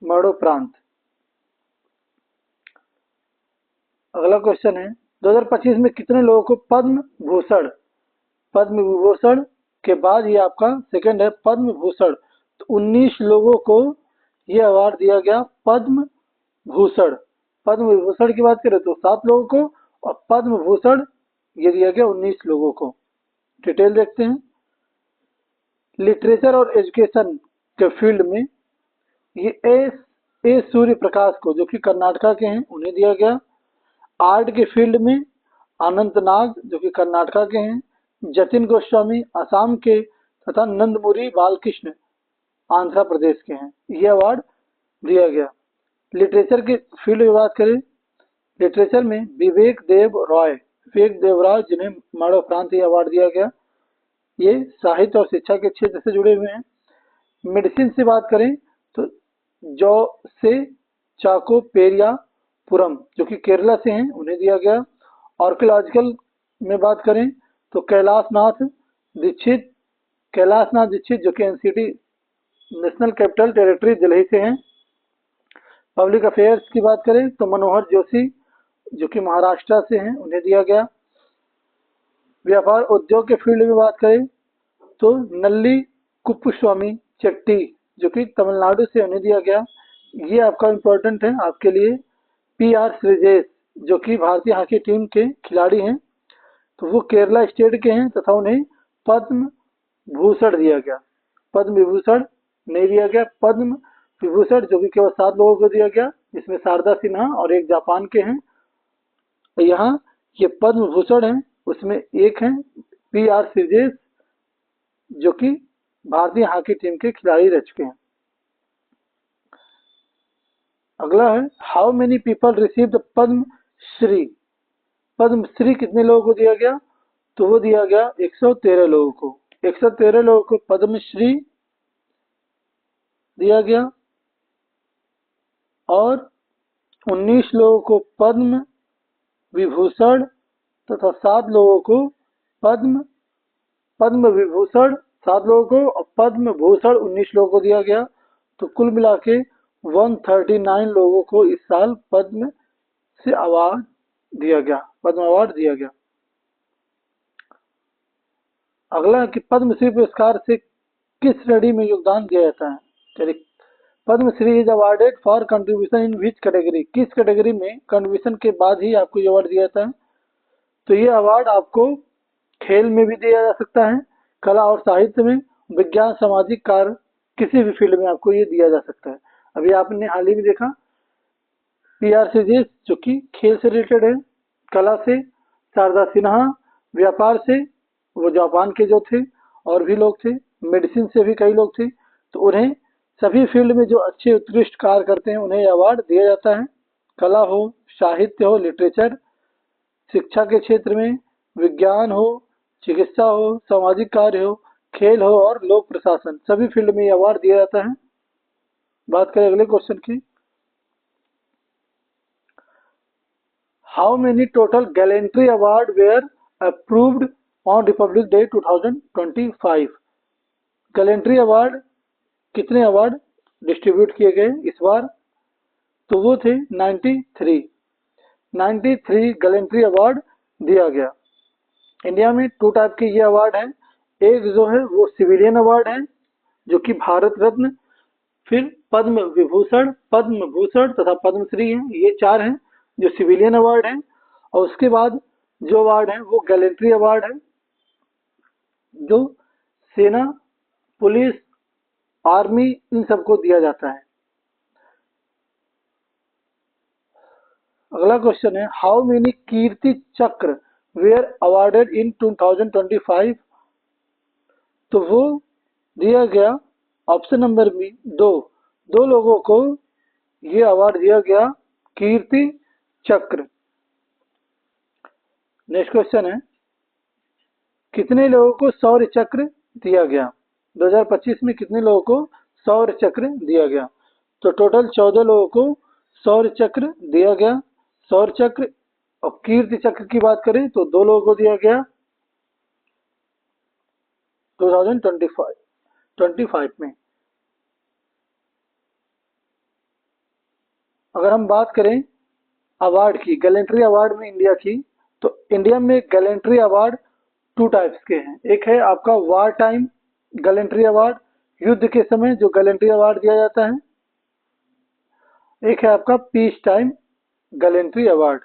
मरणोपरांत। अगला क्वेश्चन है 2025 में कितने लोगों को पद्म विभूषण के बाद ये आपका सेकंड है पद्म भूषण, तो 19 लोगों को यह अवार्ड दिया गया पद्म भूषण। पद्म विभूषण की बात करें तो 7 लोगों को और पद्म भूषण ये दिया गया 19 लोगों को। डिटेल देखते हैं। लिटरेचर और एजुकेशन के फील्ड में ये ए सूर्य प्रकाश को जो कि कर्नाटका के हैं उन्हें दिया गया। आर्ट के फील्ड में अनंत नाग जो कि कर्नाटका के हैं, जतिन गोस्वामी असम के तथा नंदमुरी बालकृष्ण आंध्र प्रदेश के हैं, ये अवार्ड दिया गया। लिटरेचर के फील्ड में बात करें, लिटरेचर में विवेक देव रॉय जिन्हें मरणोपरांत ये अवार्ड दिया गया, ये साहित्य और शिक्षा के क्षेत्र से जुड़े हुए हैं। मेडिसिन से बात करें तो जोसे चाको पेरियापुरम जो कि केरला से हैं उन्हें दिया गया। आर्कियोलॉजिकल में बात करें तो कैलाशनाथ दीक्षित जो कि NCT national capital territory Delhi से हैं। पब्लिक अफेयर्स की बात करें तो मनोहर जोशी जो कि महाराष्ट्र से हैं उन्हें दिया गया। व्यापार उद्योग के फील्ड में बात करें तो नल्ली कुप्पुस्वामी चेट्टी जो कि तमिलनाडु से उन्हें दिया गया, ये आपका इम्पोर्टेंट है आपके लिए। PR श्रीजेश जो कि भारतीय हॉकी टीम के खिलाड़ी हैं, तो वो केरला स्टेट के हैं तथा उन्हें पद्म भूषण दिया गया, पद्म विभूषण नहीं दिया गया। पद्म विभूषण जो कि केवल 7 लोगों को दिया गया, जिसमें शारदा सिन्हा और एक जापान के हैं। यहाँ ये पद्म भूषण है, उसमें एक है PR श्रीजेश जो कि भारतीय हॉकी टीम के खिलाड़ी रह चुके हैं। अगला है how many people receive the Padma Shri. Padma Shri कितने लोगों को दिया गया, तो वो दिया गया 113 लोगों को। 113 लोगों को पद्म श्री दिया गया और 19 लोगों को पद्म विभूषण तथा 7 लोगों को पद्म विभूषण 7 लोगों को और पद्म भूषण 19 लोगों को दिया गया। तो कुल मिला के 139 लोगों को इस साल पद्म से अवार्ड दिया गया, पद्म अवार्ड दिया गया। अगला है कि पद्मश्री पुरस्कार से किस श्रेणी में योगदान दिया जाता है। चलिए, Padma Shri is awarded for contribution in which category. किस कैटेगरी में कंट्रीब्यूशन के बाद ही आपको ये अवार्ड दिया जाता है। तो ये अवार्ड आपको खेल में भी दिया जा सकता है, कला और साहित्य में, विज्ञान, सामाजिक कार्य, किसी भी फील्ड में आपको ये दिया जा सकता है। अभी आपने हाल ही में देखा PRCJ जो कि खेल से रिलेटेड है, कला से शारदा सिन्हा, व्यापार से वो जापान के जो थे और भी लोग थे, मेडिसिन से भी कई लोग थे। तो उन्हें सभी फील्ड में जो अच्छे उत्कृष्ट कार्य करते हैं उन्हें अवार्ड दिया जाता है। कला हो, साहित्य हो, लिटरेचर, शिक्षा के क्षेत्र में, विज्ञान हो, चिकित्सा हो, सामाजिक कार्य हो, खेल हो और लोक प्रशासन, सभी फील्ड में ये अवार्ड दिया जाता है। बात करें अगले क्वेश्चन की। How many total gallantry award were approved on republic day 2025। Gallantry award कितने अवार्ड डिस्ट्रीब्यूट किए गए इस बार, तो वो थे 93 गैलेंट्री अवार्ड दिया गया। इंडिया में 2 टाइप के ये अवार्ड हैं। एक जो है वो सिविलियन अवार्ड है जो कि भारत रत्न, फिर पद्म विभूषण, पद्म भूषण तथा पद्मश्री हैं, ये 4 हैं जो सिविलियन अवार्ड हैं। और उसके बाद जो अवार्ड है वो गैलेंट्री अवार्ड है जो सेना, पुलिस, आर्मी इन सबको दिया जाता है। अगला क्वेश्चन है हाउ मेनी कीर्ति चक्र वेयर अवार्डेड इन 2025। तो वो दिया गया ऑप्शन नंबर बी 2 लोगों को ये अवार्ड दिया गया कीर्ति चक्र। नेक्स्ट क्वेश्चन है कितने लोगों को शौर्य चक्र दिया गया। 2025 में कितने लोगों को शौर्य चक्र दिया गया। तो टोटल 14 लोगों को शौर्य चक्र दिया गया। शौर्य चक्र और कीर्ति चक्र की बात करें तो 2 लोगों को दिया गया 2025 में। अगर हम बात करें अवार्ड की, गैलेंट्री अवार्ड में इंडिया की, तो इंडिया में गैलेंट्री अवार्ड 2 टाइप्स के हैं। एक है आपका वार टाइम गैलेंट्री अवार्ड, युद्ध के समय जो गैलेंट्री अवार्ड दिया जाता है। एक है आपका पीस टाइम गैलेंट्री अवार्ड।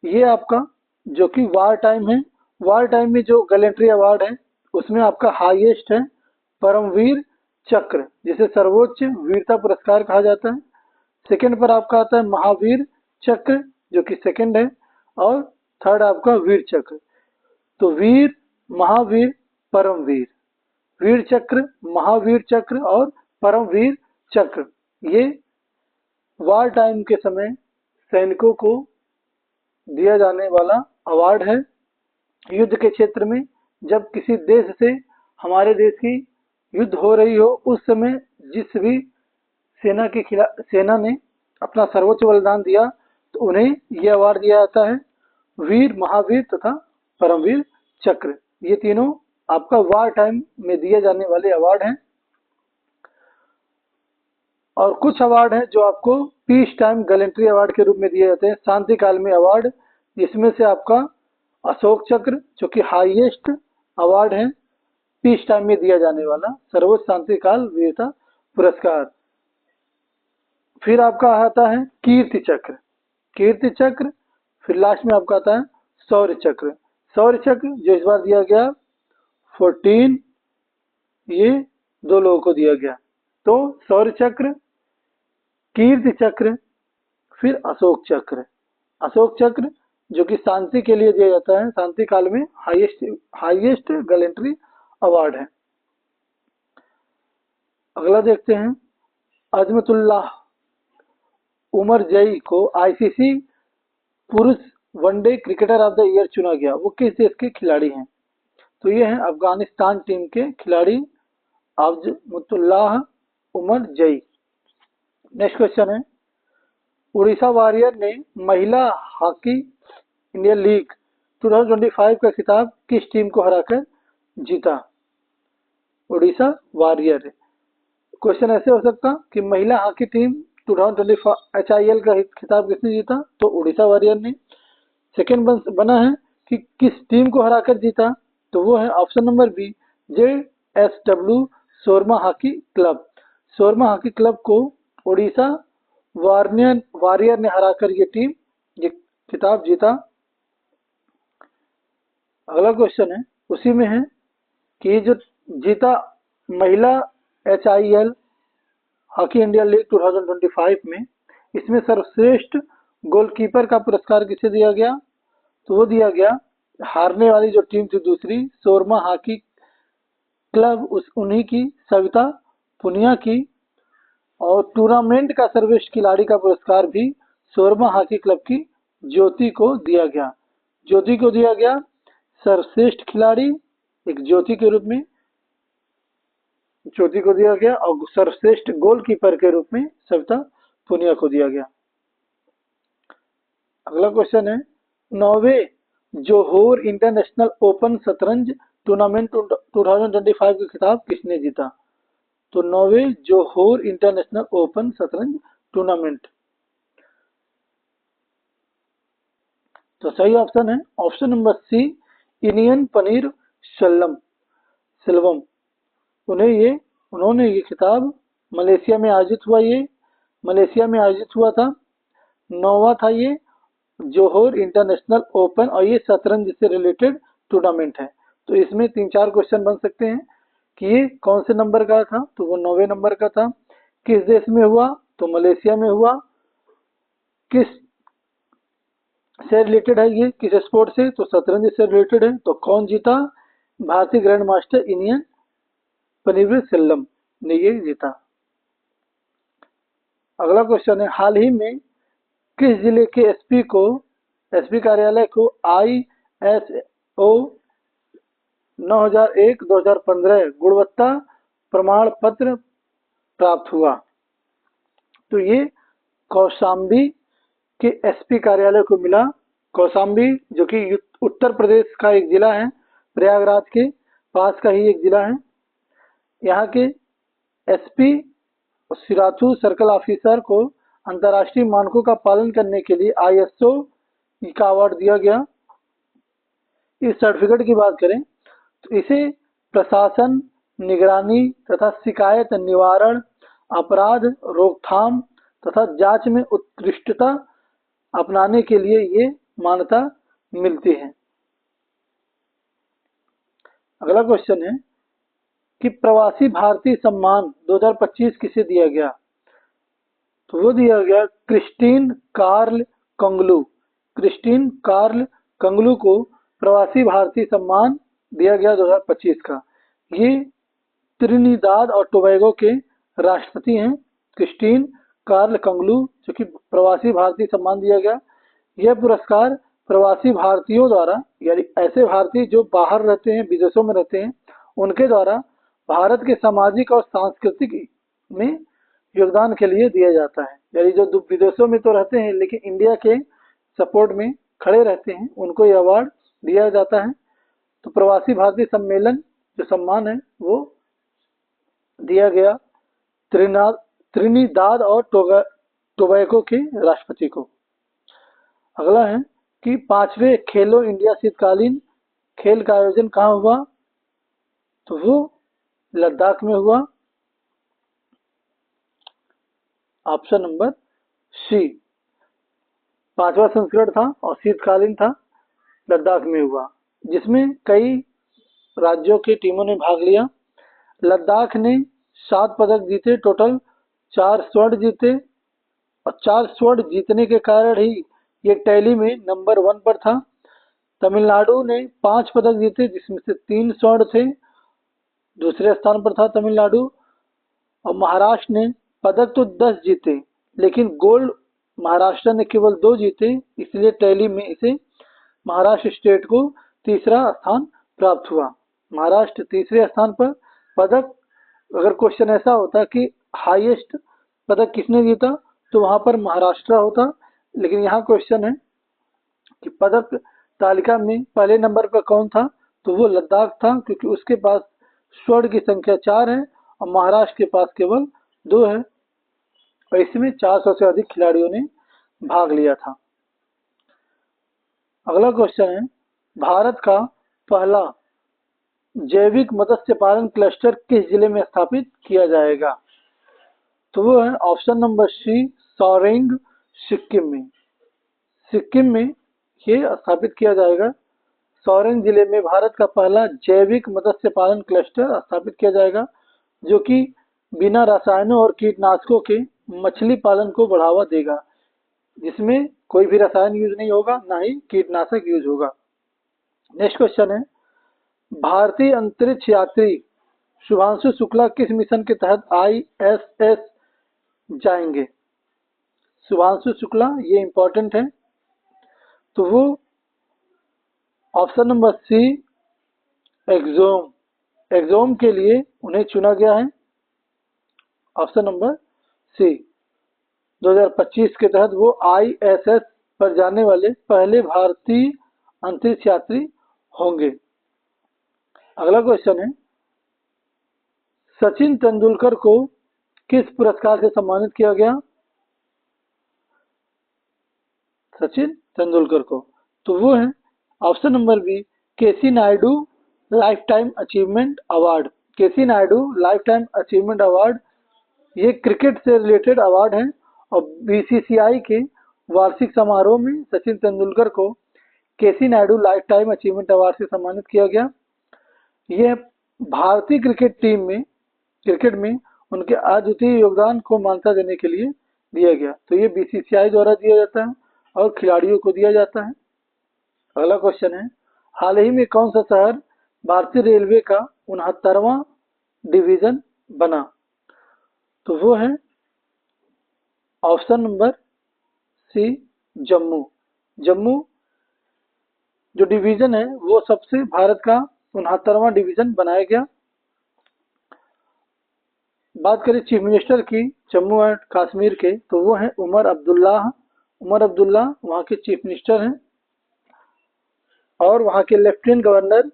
ये आपका जो कि वार टाइम है, वार टाइम में जो गैलेंट्री अवार्ड है उसमें आपका हाईएस्ट है परमवीर चक्र, जिसे सर्वोच्च वीरता पुरस्कार कहा जाता है। सेकंड पर आपका आता है महावीर चक्र जो कि सेकंड है, और थर्ड आपका वीर चक्र। तो वीर, महावीर, परमवीर, वीर चक्र, महावीर चक्र और परमवीर चक्र, ये वार टाइम के समय सैनिकों को दिया जाने वाला अवार्ड है। युद्ध के क्षेत्र में जब किसी देश से हमारे देश की युद्ध हो रही हो, उस समय जिस भी सेना ने अपना सर्वोच्च बलिदान दिया तो उन्हें यह अवार्ड दिया जाता है वीर, महावीर तथा परमवीर चक्र। ये तीनों आपका वार टाइम में दिए जाने वाले अवार्ड हैं। और कुछ अवार्ड हैं जो आपको पीस टाइम गैलेंट्री अवार्ड के रूप में दिए जाते हैं। शांति काल में अवार्ड, जिसमें से आपका अशोक चक्र जो कि हाईएस्ट अवार्ड है पीस टाइम में दिया जाने वाला सर्वोच्च शांति काल वीरता पुरस्कार। फिर आपका आता है कीर्ति चक्र, कीर्ति चक्र, फिर लास्ट में आपका आता है शौर्य चक्र। शौर्य चक्र जो इस बार दिया गया 14, ये 2 लोगों को दिया गया। तो शौर्य चक्र, कीर्ति चक्र, फिर अशोक चक्र। अशोक चक्र जो कि शांति के लिए दिया जाता है, शांति काल में हाईएस्ट गैलेंट्री अवार्ड है। अगला देखते हैं अजमतुल्लाह उमर जई को आईसीसी पुरुष one day cricketer of the year चुना गया, वो किस देश के खिलाड़ी हैं? तो ये हैं अफगानिस्तान टीम के खिलाड़ी अजमतुल्लाह उमर जई। नेक्स्ट क्वेश्चन है, उड़ीसा वॉरियर ने महिला हॉकी इंडियन लीग 2025 का खिताब किस टीम को हराकर जीता? उड़ीसा वॉरियर। क्वेश्चन ऐसे हो सकता कि महिला हॉकी टीम 2025 HIL का खिताब किसने जीता? तो उड़ीसा वॉरियर ने। सेकेंड बना है कि किस टीम को हराकर जीता? तो वो है option number B, JSW Soorma hockey club. Soorma hockey club को उड़ीसा वॉरियर ने हराकर ये खिताब जीता। अगला क्वेश्चन है, उसी में है कि जो जीता महिला HIL हॉकी इंडिया लीग 2025 में, इसमें सर्वश्रेष्ठ गोलकीपर का पुरस्कार किसे दिया गया? तो वो दिया गया हारने वाली जो टीम थी दूसरी सोरमा हॉकी क्लब, उन्हीं की सविता पुनिया की। और टूर्नामेंट का सर्वश्रेष्ठ खिलाड़ी का पुरस्कार भी सोरमा हॉकी क्लब की ज्योति को दिया गया। ज्योति को दिया गया सर्वश्रेष्ठ खिलाड़ी एक ज्योति के रूप में, ज्योति को दिया गया, और सर्वश्रेष्ठ गोलकीपर के रूप में सविता पुनिया को दिया गया। अगला क्वेश्चन है, 9वें जोहोर इंटरनेशनल ओपन शतरंज टूर्नामेंट 2025 का खिताब किसने जीता? तो 9वें जोहोर इंटरनेशनल ओपन शतरंज टूर्नामेंट। तो सही ऑप्शन है option number C, Iniyan Panneerselvam. उन्होंने ये खिताब मलेशिया में आयोजित हुआ था। 9वां था ये जोहोर इंटरनेशनल ओपन, और ये शतरंज से रिलेटेड टूर्नामेंट है। तो इसमें 3-4 क्वेश्चन बन सकते हैं कि ये कौन से नंबर का था? तो वो 9वें नंबर का था। किस देश में हुआ? तो मलेशिया में हुआ। किस से रिलेटेड है ये, किस स्पोर्ट से? तो शतरंज से रिलेटेड है। तो कौन जीता? भारतीय ग्रैंड मास्टर इनियन पनीरसेल्वम ने ये जीता। अगला क्वेश्चन है, हाल ही में किस जिले के एसपी कार्यालय को ISO 9001-2015 गुणवत्ता प्रमाण पत्र प्राप्त हुआ? तो ये कौशाम्बी के एसपी कार्यालय को मिला। कौशाम्बी जो कि उत्तर प्रदेश का एक जिला है, प्रयागराज के पास का ही एक जिला है। यहाँ के एसपी सिराथू सर्कल ऑफिसर को अंतर्राष्ट्रीय मानकों का पालन करने के लिए ISO का अवार्ड दिया गया। इस सर्टिफिकेट की बात करें तो इसे प्रशासन, निगरानी तथा शिकायत निवारण, अपराध रोकथाम तथा जांच में उत्कृष्टता अपनाने के लिए ये मान्यता मिलती है। अगला क्वेश्चन है कि प्रवासी भारतीय सम्मान 2025 किसे दिया गया? तो वो दिया गया क्रिस्टीन कार्ल कंगलू को प्रवासी भारतीय सम्मान दिया गया 2025 का। ये त्रिनिदाद और टोबैगो के राष्ट्रपति हैं, क्रिस्टीन कार्ल कंगलू, जो कि प्रवासी भारतीय सम्मान दिया गया। यह पुरस्कार प्रवासी भारतीयों द्वारा, यानी ऐसे भारतीय जो बाहर रहते हैं, विदेशों में रहते हैं, उनके द्वारा भारत के सामाजिक और सांस्कृतिक में योगदान के लिए दिया जाता है। यानी जो विदेशों में तो रहते हैं लेकिन इंडिया के सपोर्ट में खड़े रहते हैं, उनको यह अवार्ड दिया जाता है। तो प्रवासी भारतीय सम्मेलन जो सम्मान है वो दिया गया त्रिनिदाद और टोबैगो के राष्ट्रपति को। अगला है कि 5वें खेलो इंडिया शीतकालीन खेल का आयोजन कहाँ हुआ? तो वो लद्दाख में हुआ। ऑप्शन नंबर सी, 5वां संस्करण था और शीतकालीन था, लद्दाख में हुआ, जिसमें कई राज्यों की टीमों ने भाग लिया। लद्दाख ने 7 पदक जीते, टोटल 4 स्वर्ण जीते, और 4 स्वर्ण जीतने के कारण ही ये टैली में नंबर 1 पर था। तमिलनाडु ने 5 पदक जीते, जिसमें से 3 स्वर्ण थे, दूसरे स्थान पर था तमिलनाडु। और महाराष्ट्र ने पदक तो 10 जीते, लेकिन गोल्ड महाराष्ट्र ने केवल 2 जीते, इसलिए टैली में इसे महाराष्ट्र स्टेट को तीसरा स्थान प्राप्त हुआ। महाराष्ट्र तीसरे स्थान पर। पदक, अगर क्वेश्चन ऐसा होता कि हाईएस्ट पदक किसने जीता, तो वहां पर महाराष्ट्र होता, लेकिन यहाँ क्वेश्चन है कि पदक तालिका में पहले नंबर पर कौन था, तो वो लद्दाख था, क्योंकि उसके पास स्वर्ण की संख्या 4 है और महाराष्ट्र के पास केवल 2 है, और इसमें 400 से अधिक खिलाड़ियों ने भाग लिया था। अगला क्वेश्चन है, भारत का पहला जैविक मत्स्य पालन क्लस्टर किस जिले में स्थापित किया जाएगा, तो वो है option number C, Soreng, Sikkim में। सिक्किम में ये स्थापित किया जाएगा। सोरेंग जिले में भारत का पहला जैविक मत्स्य पालन क्लस्टर स्थापित किया जाएगा, जो कि बिना रसायनों और कीटनाशकों के मछली पालन को बढ़ावा देगा, जिसमें कोई भी रसायन यूज नहीं होगा, ना ही कीटनाशक यूज होगा। नेक्स्ट क्वेश्चन है, भारतीय अंतरिक्ष यात्री शुभांशु शुक्ला किस मिशन के तहत ISS जाएंगे? शुभांशु शुक्ला, ये इंपॉर्टेंट है, तो वो ऑप्शन नंबर सी, एग्जोम के लिए उन्हें चुना गया है। ऑप्शन नंबर सी, 2025 के तहत वो ISS पर जाने वाले पहले भारतीय अंतरिक्ष यात्री होंगे। अगला क्वेश्चन है, सचिन तेंदुलकर को किस पुरस्कार से सम्मानित किया गया? सचिन तेंदुलकर को, तो वो है option number B, KC Nayudu lifetime achievement award. KC Nayudu lifetime achievement award, ये क्रिकेट से रिलेटेड अवार्ड है, और BCCI के वार्षिक समारोह में सचिन तेंदुलकर को KC Nayudu lifetime achievement award से सम्मानित किया गया। यह भारतीय क्रिकेट में उनके अद्वितीय योगदान को मान्यता देने के लिए दिया गया। तो ये BCCI द्वारा दिया जाता है और खिलाड़ियों को दिया जाता है। अगला क्वेश्चन है, हाल ही में कौन सा शहर भारतीय रेलवे का 69वां डिवीजन बना? तो वो है option number C, Jammu. Jammu जो डिवीजन है वो सबसे भारत का 69वां डिवीजन बनाया गया। बात करें चीफ मिनिस्टर की जम्मू एंड कश्मीर के, तो वो हैं उमर अब्दुल्ला वहाँ के चीफ मिनिस्टर हैं। और वहाँ के लेफ्टिनेंट गवर्नर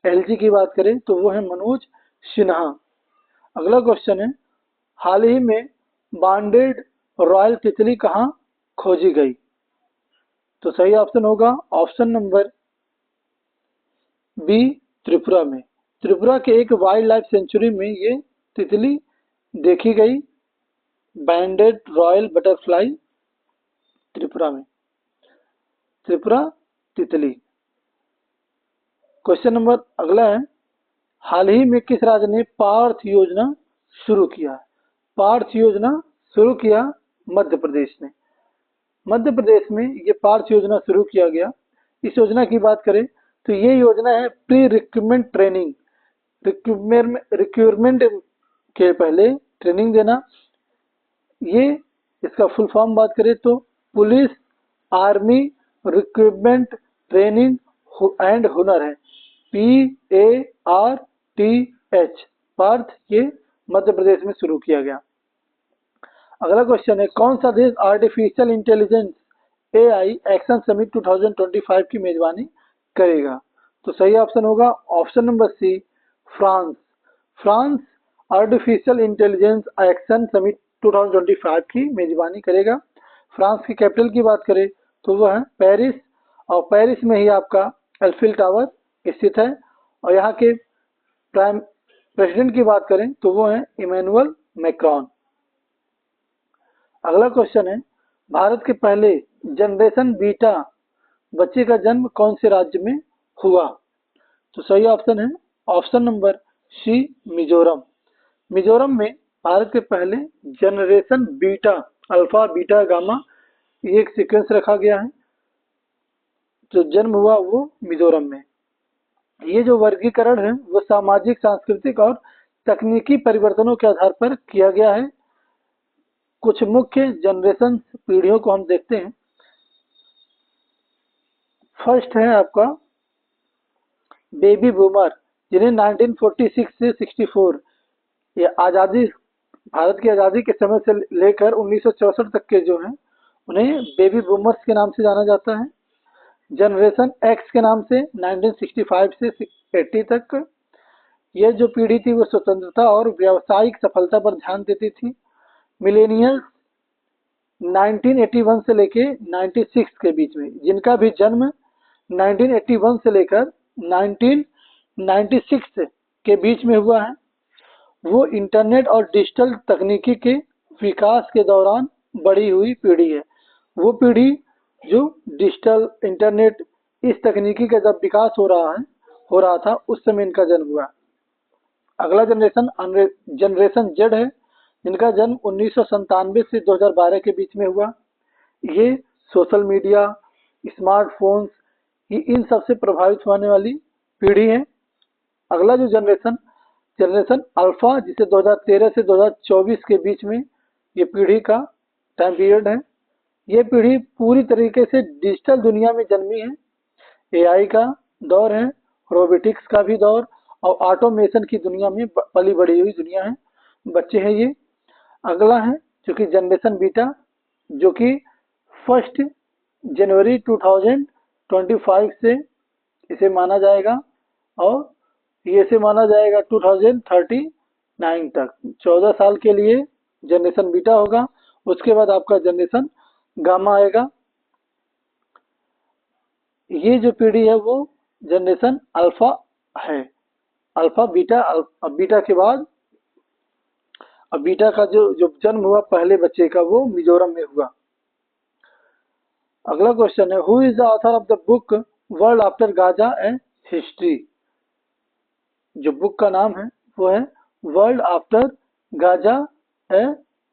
LG की बात करें तो वो है मनोज सिन्हा। अगला क्वेश्चन है, हाल ही में बांडेड रॉयल तितली कहाँ खोजी गई? तो सही ऑप्शन होगा ऑप्शन नंबर बी, त्रिपुरा में। त्रिपुरा के एक वाइल्ड लाइफ सेंचुरी में ये तितली देखी गई, बैंडेड रॉयल बटरफ्लाई, त्रिपुरा में। त्रिपुरा तितली। क्वेश्चन नंबर अगला है, हाल ही में किस राज्य ने पार्थ योजना शुरू किया? पार्थ योजना शुरू किया मध्य प्रदेश ने। मध्य प्रदेश में ये पार्थ योजना शुरू किया गया। इस योजना की बात करें तो ये योजना है प्री रिक्रूटमेंट ट्रेनिंग, रिक्रूटमेंट के पहले ट्रेनिंग देना। ये इसका फुल फॉर्म बात करें तो police army recruitment training and हुनर है, PARTH। पार्थ ये मध्य प्रदेश में शुरू किया गया। अगला क्वेश्चन है, कौन सा देश artificial intelligence AI action summit 2025 की मेजबानी करेगा? तो सही ऑप्शन होगा option number C, France. France artificial intelligence action summit 2025 की मेजबानी करेगा। फ्रांस की कैपिटल की बात करें तो वह है पेरिस, और पेरिस में ही आपका एल्फिल टावर स्थित है। और यहाँ के प्राइम प्रेसिडेंट की बात करें तो वो है इमैनुअल मैक्रॉन। अगला क्वेश्चन है, भारत के पहले जनरेशन बीटा बच्चे का जन्म कौन से राज्य में हुआ? तो सही ऑप्शन है option number C, Mizoram. Mizoram में भारत के पहले generation beta, alpha beta gamma, ये एक सीक्वेंस रखा गया है, जो जन्म हुआ वो मिजोरम में। ये जो वर्गीकरण है वो सामाजिक, सांस्कृतिक और तकनीकी परिवर्तनों के आधार पर किया गया है। कुछ मुख्य जनरेशन पीढ़ियों को हम देखते हैं। फर्स्ट है आपका बेबी बूमर, जिन्हें 1946 से 64, ये आज़ादी, भारत की आज़ादी के समय से लेकर 1964 तक के जो हैं उन्हें बेबी बूमर्स के नाम से जाना जाता है। जनरेशन एक्स के नाम से 1965 से 80 तक, यह जो पीढ़ी थी वो स्वतंत्रता और व्यावसायिक सफलता पर ध्यान देती थी। मिलेनियल्स 1981 से लेके 96 के बीच में, जिनका भी जन्म 1981 से लेकर 1996 के बीच में हुआ है, वो इंटरनेट और डिजिटल तकनीकी के विकास के दौरान बड़ी हुई पीढ़ी है। वो पीढ़ी जो डिजिटल इंटरनेट इस तकनीकी का जब विकास हो रहा था उस समय इनका जन्म हुआ। अगला जनरेशन जेड है, जिनका जन्म 1997 से 2012 के बीच में हुआ। ये सोशल मीडिया, स्मार्टफोन्स, ये इन सबसे प्रभावित होने वाली पीढ़ी है। अगला जो जनरेशन अल्फा, जिसे 2013 से 2024 के बीच में ये पीढ़ी का टाइम पीरियड है। ये पीढ़ी पूरी तरीके से डिजिटल दुनिया में जन्मी है। एआई का दौर है, रोबोटिक्स का भी दौर और ऑटोमेशन की दुनिया में पली बड़ी हुई दुनिया है, बच्चे हैं ये। अगला है जो कि जनरेशन बीटा, जो कि 1 जनवरी 2025 से इसे माना जाएगा और ये से माना जाएगा 2039 तक, 14 साल के लिए जनरेशन बीटा होगा। उसके बाद आपका जनरेशन गामा आएगा। ये जो पीढ़ी है वो जनरेशन अल्फा है। अल्फा बीटा, अब बीटा के बाद, अब बीटा का जो जन्म हुआ पहले बच्चे का वो मिजोरम में हुआ। अगला क्वेश्चन है, who is the author of the book world after Gaza and history. जो बुक का नाम है वो है वर्ल्ड आफ्टर गाजा ए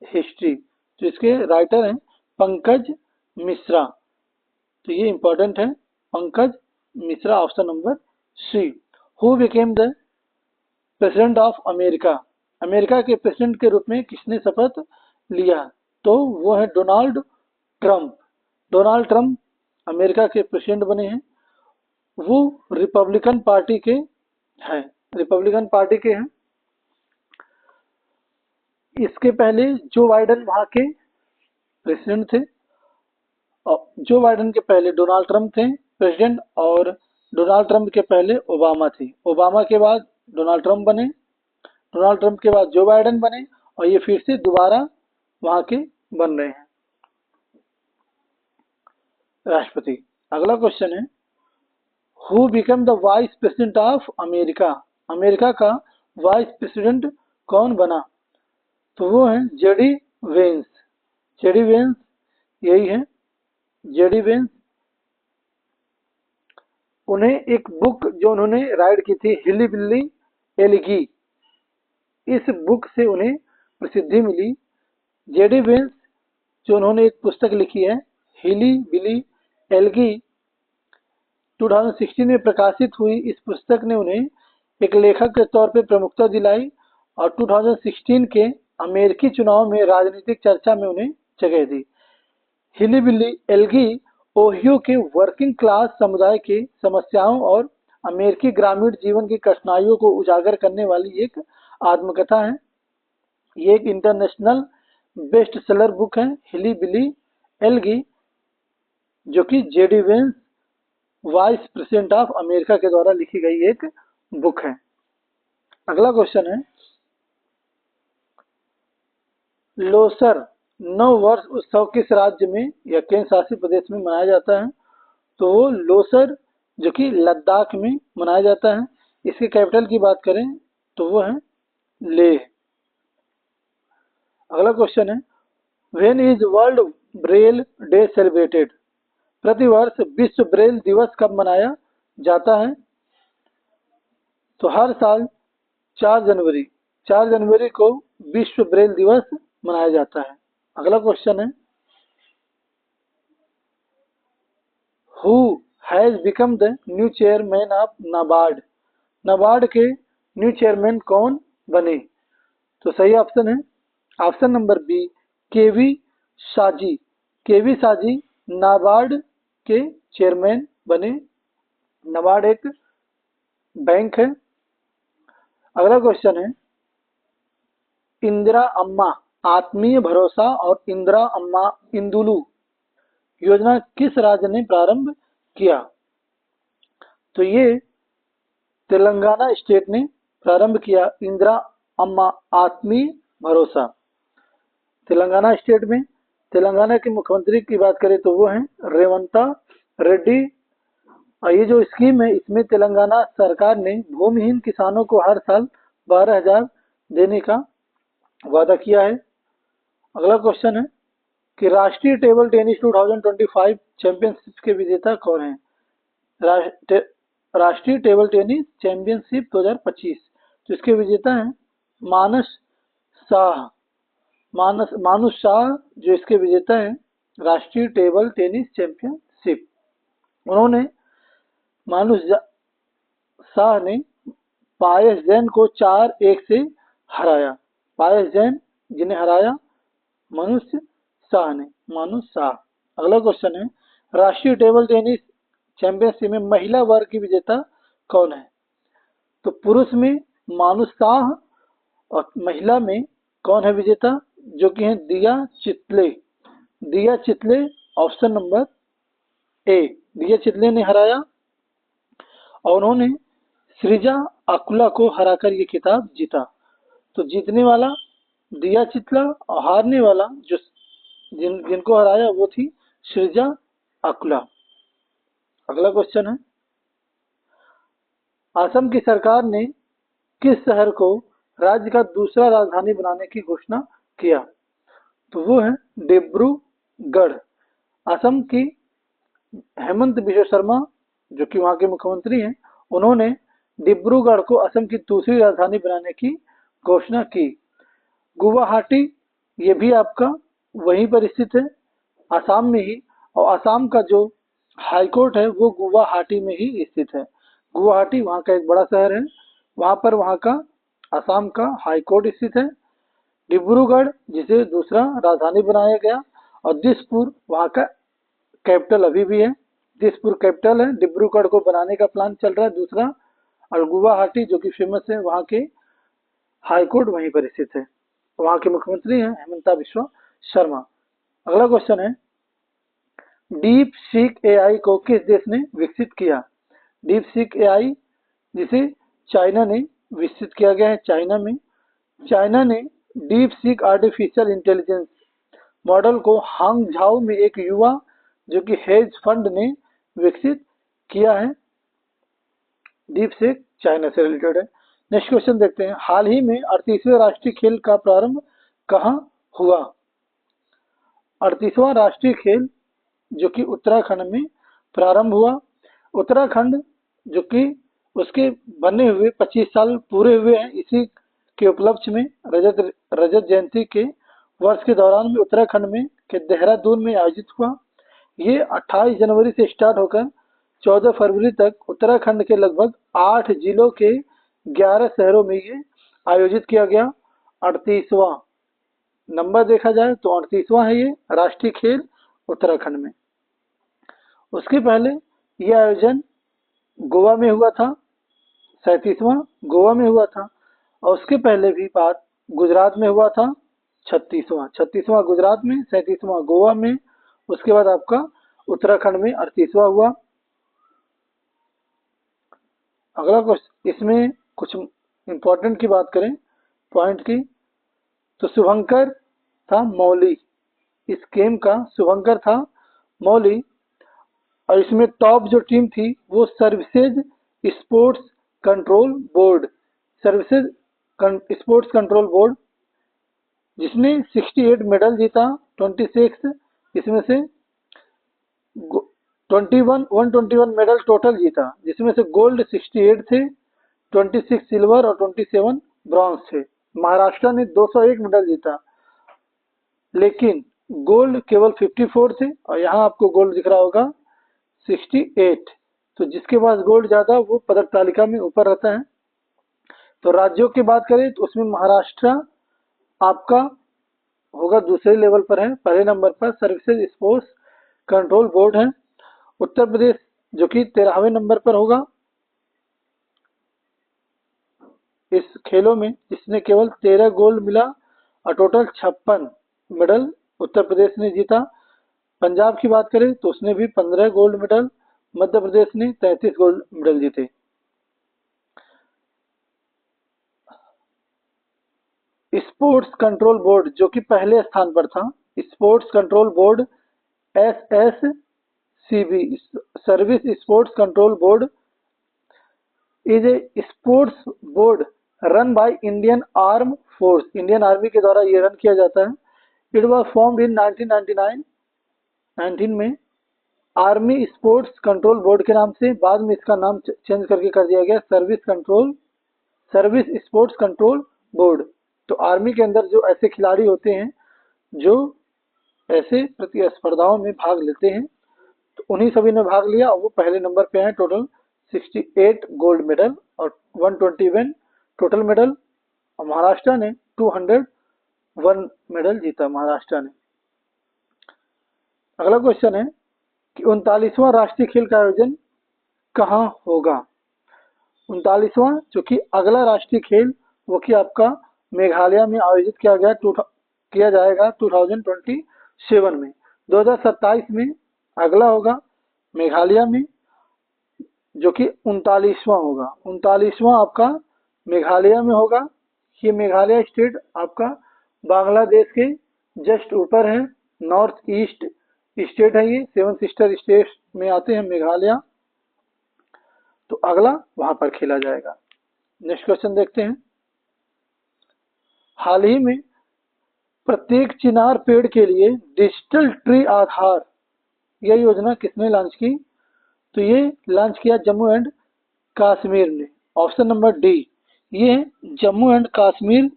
हिस्ट्री, तो इसके राइटर हैं पंकज मिश्रा। तो ये इंपॉर्टेंट है, Pankaj Mishra, option number C. Who became the president of America, America के प्रेसिडेंट के रूप में किसने शपथ लिया, तो वो है Donald Trump. Donald Trump America के प्रेसिडेंट बने हैं। वो रिपब्लिकन पार्टी के हैं, रिपब्लिकन पार्टी के हैं। इसके पहले जो बाइडेन वहां के प्रेसिडेंट थे, और जो बाइडेन के पहले डोनाल्ड ट्रंप थे प्रेसिडेंट, और डोनाल्ड ट्रंप के पहले ओबामा थे। ओबामा के बाद डोनाल्ड ट्रंप बने, डोनाल्ड ट्रंप के बाद जो बाइडेन बने, और ये फिर से दोबारा वहां के बन रहे हैं राष्ट्रपति। अगला क्वेश्चन है, who become the vice president of America, America का वाइस प्रेसिडेंट कौन बना, तो वो है जेडी वेंस। जेडी वेंस यही है, जेडी वेंस। उन्हें एक बुक जो उन्होंने राइट की थी, हिली बिल्ली एलगी, इस बुक से उन्हें प्रसिद्धि मिली। जेडी वेंस जो उन्होंने एक पुस्तक लिखी है हिली बिली एलगी, 2016 में प्रकाशित हुई। इस पुस्तक ने उन्हें एक लेखक के तौर पर प्रमुखता दिलाई और 2016 के अमेरिकी चुनाव में राजनीतिक चर्चा में उन्हें जगह दी। हिली बिल्ली एलगी ओहियो के वर्किंग क्लास समुदाय की समस्याओं और अमेरिकी ग्रामीण जीवन की कठिनाइयों को उजागर करने वाली एक आत्मकथा है। ये एक इंटरनेशनल बेस्ट सेलर बुक है, हिली बिली एलगी, जो कि JD Vance vice president of America के द्वारा लिखी गई एक बुक है। अगला क्वेश्चन है, लोसर नव वर्ष उत्सव किस राज्य में या केंद्र शासित प्रदेश में मनाया जाता है, तो वो लोसर जो कि लद्दाख में मनाया जाता है। इसके कैपिटल की बात करें तो वो है लेह। अगला क्वेश्चन है, when is world Braille day celebrated, प्रतिवर्ष विश्व ब्रेल दिवस कब मनाया जाता है, तो हर साल 4 जनवरी को विश्व ब्रेल दिवस मनाया जाता है। अगला क्वेश्चन है, who has become the new chairman of NABARD, NABARD के न्यू चेयरमैन कौन बने, तो सही ऑप्शन है ऑप्शन नंबर बी, केवी साजी। केवी साजी नाबार्ड के चेयरमैन बने। नाबार्ड एक बैंक है। अगला क्वेश्चन है, इंदिरा अम्मा आत्मीय भरोसा और इंदिरा अम्मा इंदुलू योजना किस राज्य ने प्रारंभ किया? तो ये तेलंगाना स्टेट ने प्रारंभ किया, इंदिरा अम्मा आत्मीय भरोसा। तेलंगाना स्टेट में तेलंगाना के मुख्यमंत्री की बात करें तो वो हैं रेवंता रेड्डी। और ये जो स्कीम है इसमें तेलंगाना सरकार ने भूमिहीन किसानों को हर साल 12,000 देने का वादा किया है। अगला क्वेश्चन है कि राष्ट्रीय टेबल टेनिस 2025 चैंपियनशिप के विजेता कौन है? राष्ट्रीय टेबल टेनिस चैंपियनशिप 2025, तो इसके विजेता हैं मानस शाह। मानुष शाह जो इसके विजेता हैं राष्ट्रीय टेबल टेनिस चैंपियनशिप। उन्होंने मानुष शाह ने पायस जैन को 4-1 से हराया। पायस जैन जिन्हें हराया मानुष शाह ने, मानुष शाह। अगला क्वेश्चन है, राष्ट्रीय टेबल टेनिस चैंपियनशिप में महिला वर्ग की विजेता कौन है? तो पुरुष में मानुष शाह और महिला में कौन है विजेता? जो कि है दिया चितले। दिया चितले ऑप्शन नंबर ए, दिया चितले ने हराया और उन्होंने सृजा अकुला को हराकर ये खिताब जीता। तो जीतने वाला दिया चितला और हारने वाला जो जिनको हराया वो थी सृजा अकुला। अगला क्वेश्चन है, असम की सरकार ने किस शहर को राज्य का दूसरा राजधानी बनाने की घोषणा किया? तो वो है डिब्रूगढ़। असम की हेमंत बिश्व शर्मा जो कि वहां के मुख्यमंत्री हैं, उन्होंने डिब्रूगढ़ को असम की दूसरी राजधानी बनाने की घोषणा की। गुवाहाटी ये भी आपका वहीं पर स्थित है, असम में ही, और असम का जो हाईकोर्ट है वो गुवाहाटी में ही स्थित है। गुवाहाटी वहाँ का एक बड़ा शहर है, वहाँ पर वहाँ का असम का हाईकोर्ट स्थित है। डिब्रूगढ़ जिसे दूसरा राजधानी बनाया गया, और दिसपुर वहाँ का कैपिटल अभी भी है। दिसपुर कैपिटल है, डिब्रूगढ़ को बनाने का प्लान चल रहा है दूसरा, और गुवाहाटी जो कि फेमस है वहाँ के हाईकोर्ट वहीं पर स्थित है। वहाँ के मुख्यमंत्री हैं हेमंता बिश्वा शर्मा। अगला क्वेश्चन है, डीप सीक एआई को किस देश ने विकसित किया? डीप सीक एआई जिसे चाइना ने विकसित किया गया है। चाइना ने deep seek artificial intelligence model को हांगझाओ में एक युवा जो कि हेज फंड ने विकसित किया है। डीप सीक चाइना से रिलेटेड है। नेक्स्ट क्वेश्चन देखते हैं, हाल ही में 38वें राष्ट्रीय खेल का प्रारंभ कहाँ हुआ? 38वां राष्ट्रीय खेल जो कि उत्तराखंड में प्रारंभ हुआ। उत्तराखंड जो कि उसके बने हुए 25 साल पूरे हुए हैं, इसी के उपलक्ष्य में रजत जयंती के वर्ष के दौरान में उत्तराखंड में के देहरादून में आयोजित हुआ। ये 28 जनवरी से स्टार्ट होकर 14 फरवरी तक उत्तराखंड के लगभग 8 जिलों के 11 शहरों में ये आयोजित किया गया। 38वां नंबर देखा जाए तो 38वां है ये राष्ट्रीय खेल उत्तराखंड में। उसके पहले यह आयोजन गोवा में हुआ था, 37वां गोवा में हुआ था, और उसके पहले भी बात गुजरात में हुआ था, 36वां गुजरात में, 37वां गोवा में, उसके बाद आपका उत्तराखंड में 38वां हुआ। अगला क्वेश्चन, इसमें कुछ इंपॉर्टेंट की बात करें पॉइंट की, तो शुभंकर था मौली, इस गेम का शुभंकर था मौली, और इसमें टॉप जो टीम थी वो services sports control board, services sports control board, जिसने 68 मेडल जीता, 26 इसमें से 121 मेडल टोटल जीता, जिसमें से गोल्ड 68 थे, 26 सिल्वर और 27 ब्रॉन्ज थे। महाराष्ट्र ने 201 मेडल जीता, लेकिन गोल्ड केवल 54 थे, और यहाँ आपको गोल्ड दिख रहा होगा 68। तो जिसके पास गोल्ड ज्यादा वो पदक तालिका में ऊपर रहता है। तो राज्यों की बात करें तो उसमें महाराष्ट्र आपका होगा दूसरे लेवल पर है। पहले नंबर पर सर्विसेज स्पोर्ट्स कंट्रोल बोर्ड है उत्तर प्रदेश, जो कि 13वें नंबर पर होगा इस खेलों में, जिसने केवल 13 गोल्ड मिला और टोटल 56 मेडल उत्तर प्रदेश ने जीता। पंजाब की बात करें तो उसने भी 15 गोल्ड मेडल, मध्य प्रदेश ने 33 गोल्ड मेडल जीते। स्पोर्ट्स कंट्रोल बोर्ड जो कि पहले स्थान पर था, sports control board SSCB, service sports control board is a sports board run by Indian arm force, Indian army के द्वारा ये रन किया जाता है। इट वॉज फॉर्म्ड इन 1999 19 में आर्मी स्पोर्ट्स कंट्रोल बोर्ड के नाम से, बाद में इसका नाम चेंज करके कर दिया गया सर्विस स्पोर्ट्स कंट्रोल बोर्ड। तो आर्मी के अंदर जो ऐसे खिलाड़ी होते हैं जो ऐसे प्रतिस्पर्धाओं में भाग लेते हैं, तो उन्हीं सभी ने भाग लिया और वो पहले नंबर पे हैं। टोटल 68 गोल्ड मेडल और 121 टोटल मेडल, और महाराष्ट्र ने 201 मेडल जीता महाराष्ट्र ने। अगला क्वेश्चन है कि 39वां राष्ट्रीय खेल का आयोजन कहाँ होगा। 39वां जो कि अगला राष्ट्रीय खेल वो कि आपका मेघालय में आयोजित किया जाएगा 2027 में। 2027 में अगला होगा मेघालय में, जो कि 39वां होगा। 39वां आपका मेघालय में होगा। ये मेघालय स्टेट आपका बांग्लादेश के जस्ट ऊपर है, नॉर्थ ईस्ट स्टेट है ये, 7 सिस्टर स्टेट में आते हैं मेघालय। तो अगला वहां पर खेला जाएगा। नेक्स्ट क्वेश्चन देखते हैं। हाल ही में प्रत्येक चिनार पेड़ के लिए डिजिटल ट्री आधार, यह योजना किसने लॉन्च की। तो ये लॉन्च किया जम्मू एंड कश्मीर ने। ऑप्शन नंबर डी, ये Jammu and Kashmir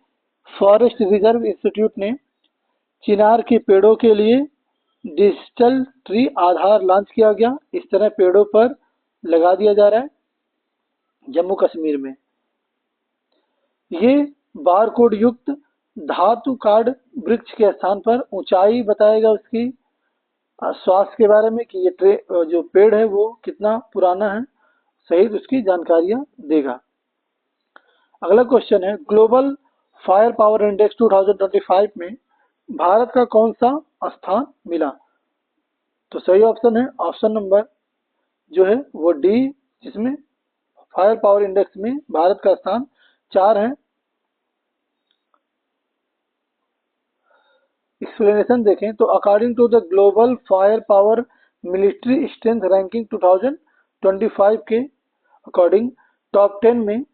forest reserve institute ने चिनार के पेड़ों के लिए डिजिटल ट्री आधार लॉन्च किया गया। इस तरह पेड़ों पर लगा दिया जा रहा है जम्मू कश्मीर में। ये बारकोड युक्त धातु कार्ड वृक्ष के स्थान पर ऊंचाई बताएगा उसकी, स्वास्थ्य के बारे में कि ये जो पेड़ है वो कितना पुराना है, सहित उसकी जानकारियां देगा। अगला क्वेश्चन है, ग्लोबल फायर पावर इंडेक्स 2025 में भारत का कौन सा स्थान मिला। तो सही ऑप्शन है ऑप्शन नंबर जो है वो डी, जिसमें फायर पावर इंडेक्स में भारत का स्थान 4 है। एक्सप्लेनेशन देखें तो according to the global fire power military strength ranking 2025 के अकॉर्डिंग टॉप 10 में,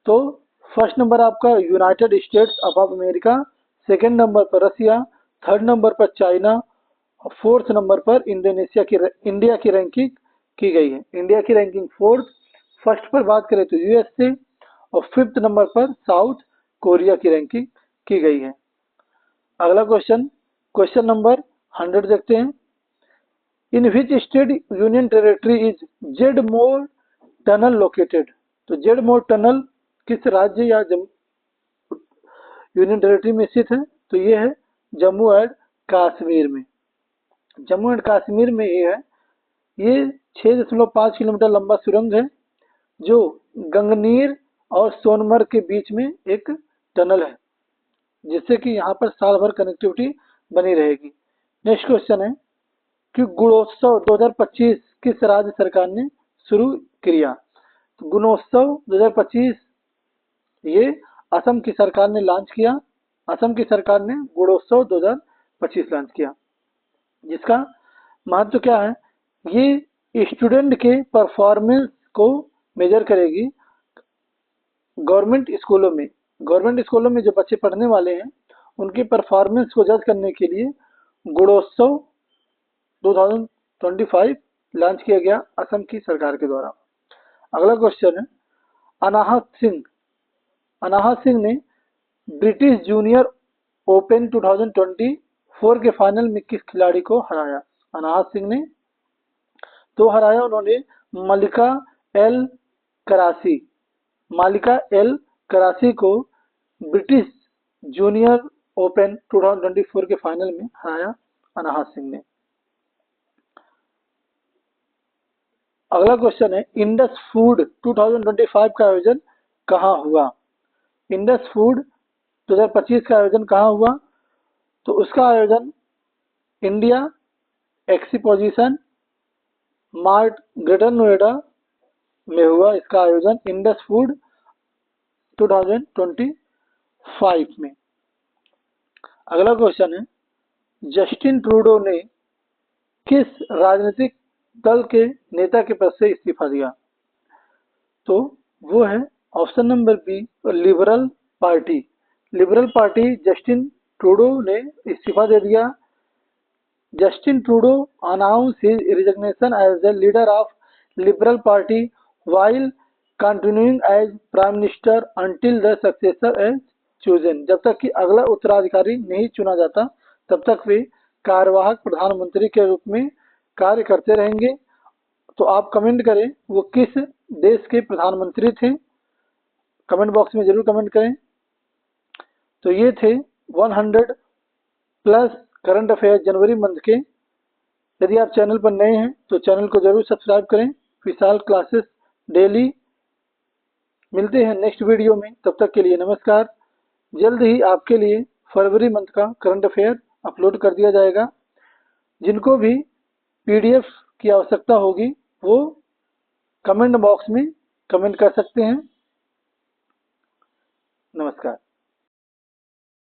तो फर्स्ट नंबर आपका United States of America, second number पर रसिया, थर्ड नंबर पर चाइना और फोर्थ नंबर पर इंडिया की रैंकिंग की गई है। इंडिया की रैंकिंग फोर्थ, फर्स्ट पर बात करें तो यूएसए और फिफ्थ नंबर पर साउथ कोरिया की रैंकिंग की गई है। अगला क्वेश्चन नंबर 100 देखते हैं। In which state union territory is Z Morh tunnel located. तो जेड मोर टनल किस राज्य या यूनियन टेरिटरी में स्थित है। तो ये है जम्मू एंड कश्मीर में। जम्मू एंड कश्मीर में ये है, ये 6.5 किलोमीटर लंबा सुरंग है जो गंगनीर और सोनमर्ग के बीच में एक टनल है, जिससे कि यहाँ पर साल भर कनेक्टिविटी बनी रहेगी। नेक्स्ट क्वेश्चन है कि गुणोत्सव 2025 किस राज्य सरकार ने शुरू किया। तो गुणोत्सव 2025 ये असम की सरकार ने लॉन्च किया। असम की सरकार ने गुणोत्सव 2025 लॉन्च किया, जिसका महत्व क्या है, ये स्टूडेंट के परफॉर्मेंस को मेजर करेगी। गवर्नमेंट स्कूलों में जो बच्चे पढ़ने वाले हैं उनकी परफॉर्मेंस को जज करने के लिए गुणोत्सव 2025 लॉन्च किया गया असम की सरकार के द्वारा। अगला क्वेश्चन है, अनाहत सिंह ने ब्रिटिश जूनियर ओपन 2024 के फाइनल में किस खिलाड़ी को हराया। अनाहत सिंह ने तो हराया उन्होंने मालिका एल करासी को ब्रिटिश जूनियर ओपन 2024 के फाइनल में हराया अनाहत सिंह ने। अगला क्वेश्चन है इंडस फूड 2025 का आयोजन कहाँ हुआ। इंडस फूड 2025 का आयोजन कहाँ हुआ, तो उसका आयोजन India exposition mart greater Noida में हुआ। इसका आयोजन इंडस फूड 2025 में। अगला क्वेश्चन है जस्टिन ट्रूडो ने किस राजनीतिक दल के नेता के पद से इस्तीफा दिया, तो वो है option number B liberal party. Liberal party Justin Trudeau ने इस्तीफा दे दिया। Justin Trudeau announced his resignation as the leader of Liberal Party while continuing as Prime Minister until the successor is chosen। जब तक कि अगला उत्तराधिकारी नहीं चुना जाता तब तक वे कार्यवाहक प्रधानमंत्री के रूप में कार्य करते रहेंगे। तो आप कमेंट करें वो किस देश के प्रधानमंत्री थे, कमेंट बॉक्स में जरूर कमेंट करें। तो ये थे 100 प्लस करंट अफेयर जनवरी मंथ के। यदि आप चैनल पर नए हैं तो चैनल को जरूर सब्सक्राइब करें। विशाल क्लासेस डेली। मिलते हैं नेक्स्ट वीडियो में, तब तक के लिए नमस्कार। जल्द ही आपके लिए फरवरी मंथ का करंट अफेयर अपलोड कर दिया जाएगा। जिनको भी पीडीएफ की आवश्यकता होगी वो कमेंट बॉक्स में कमेंट कर सकते हैं। नमस्कार।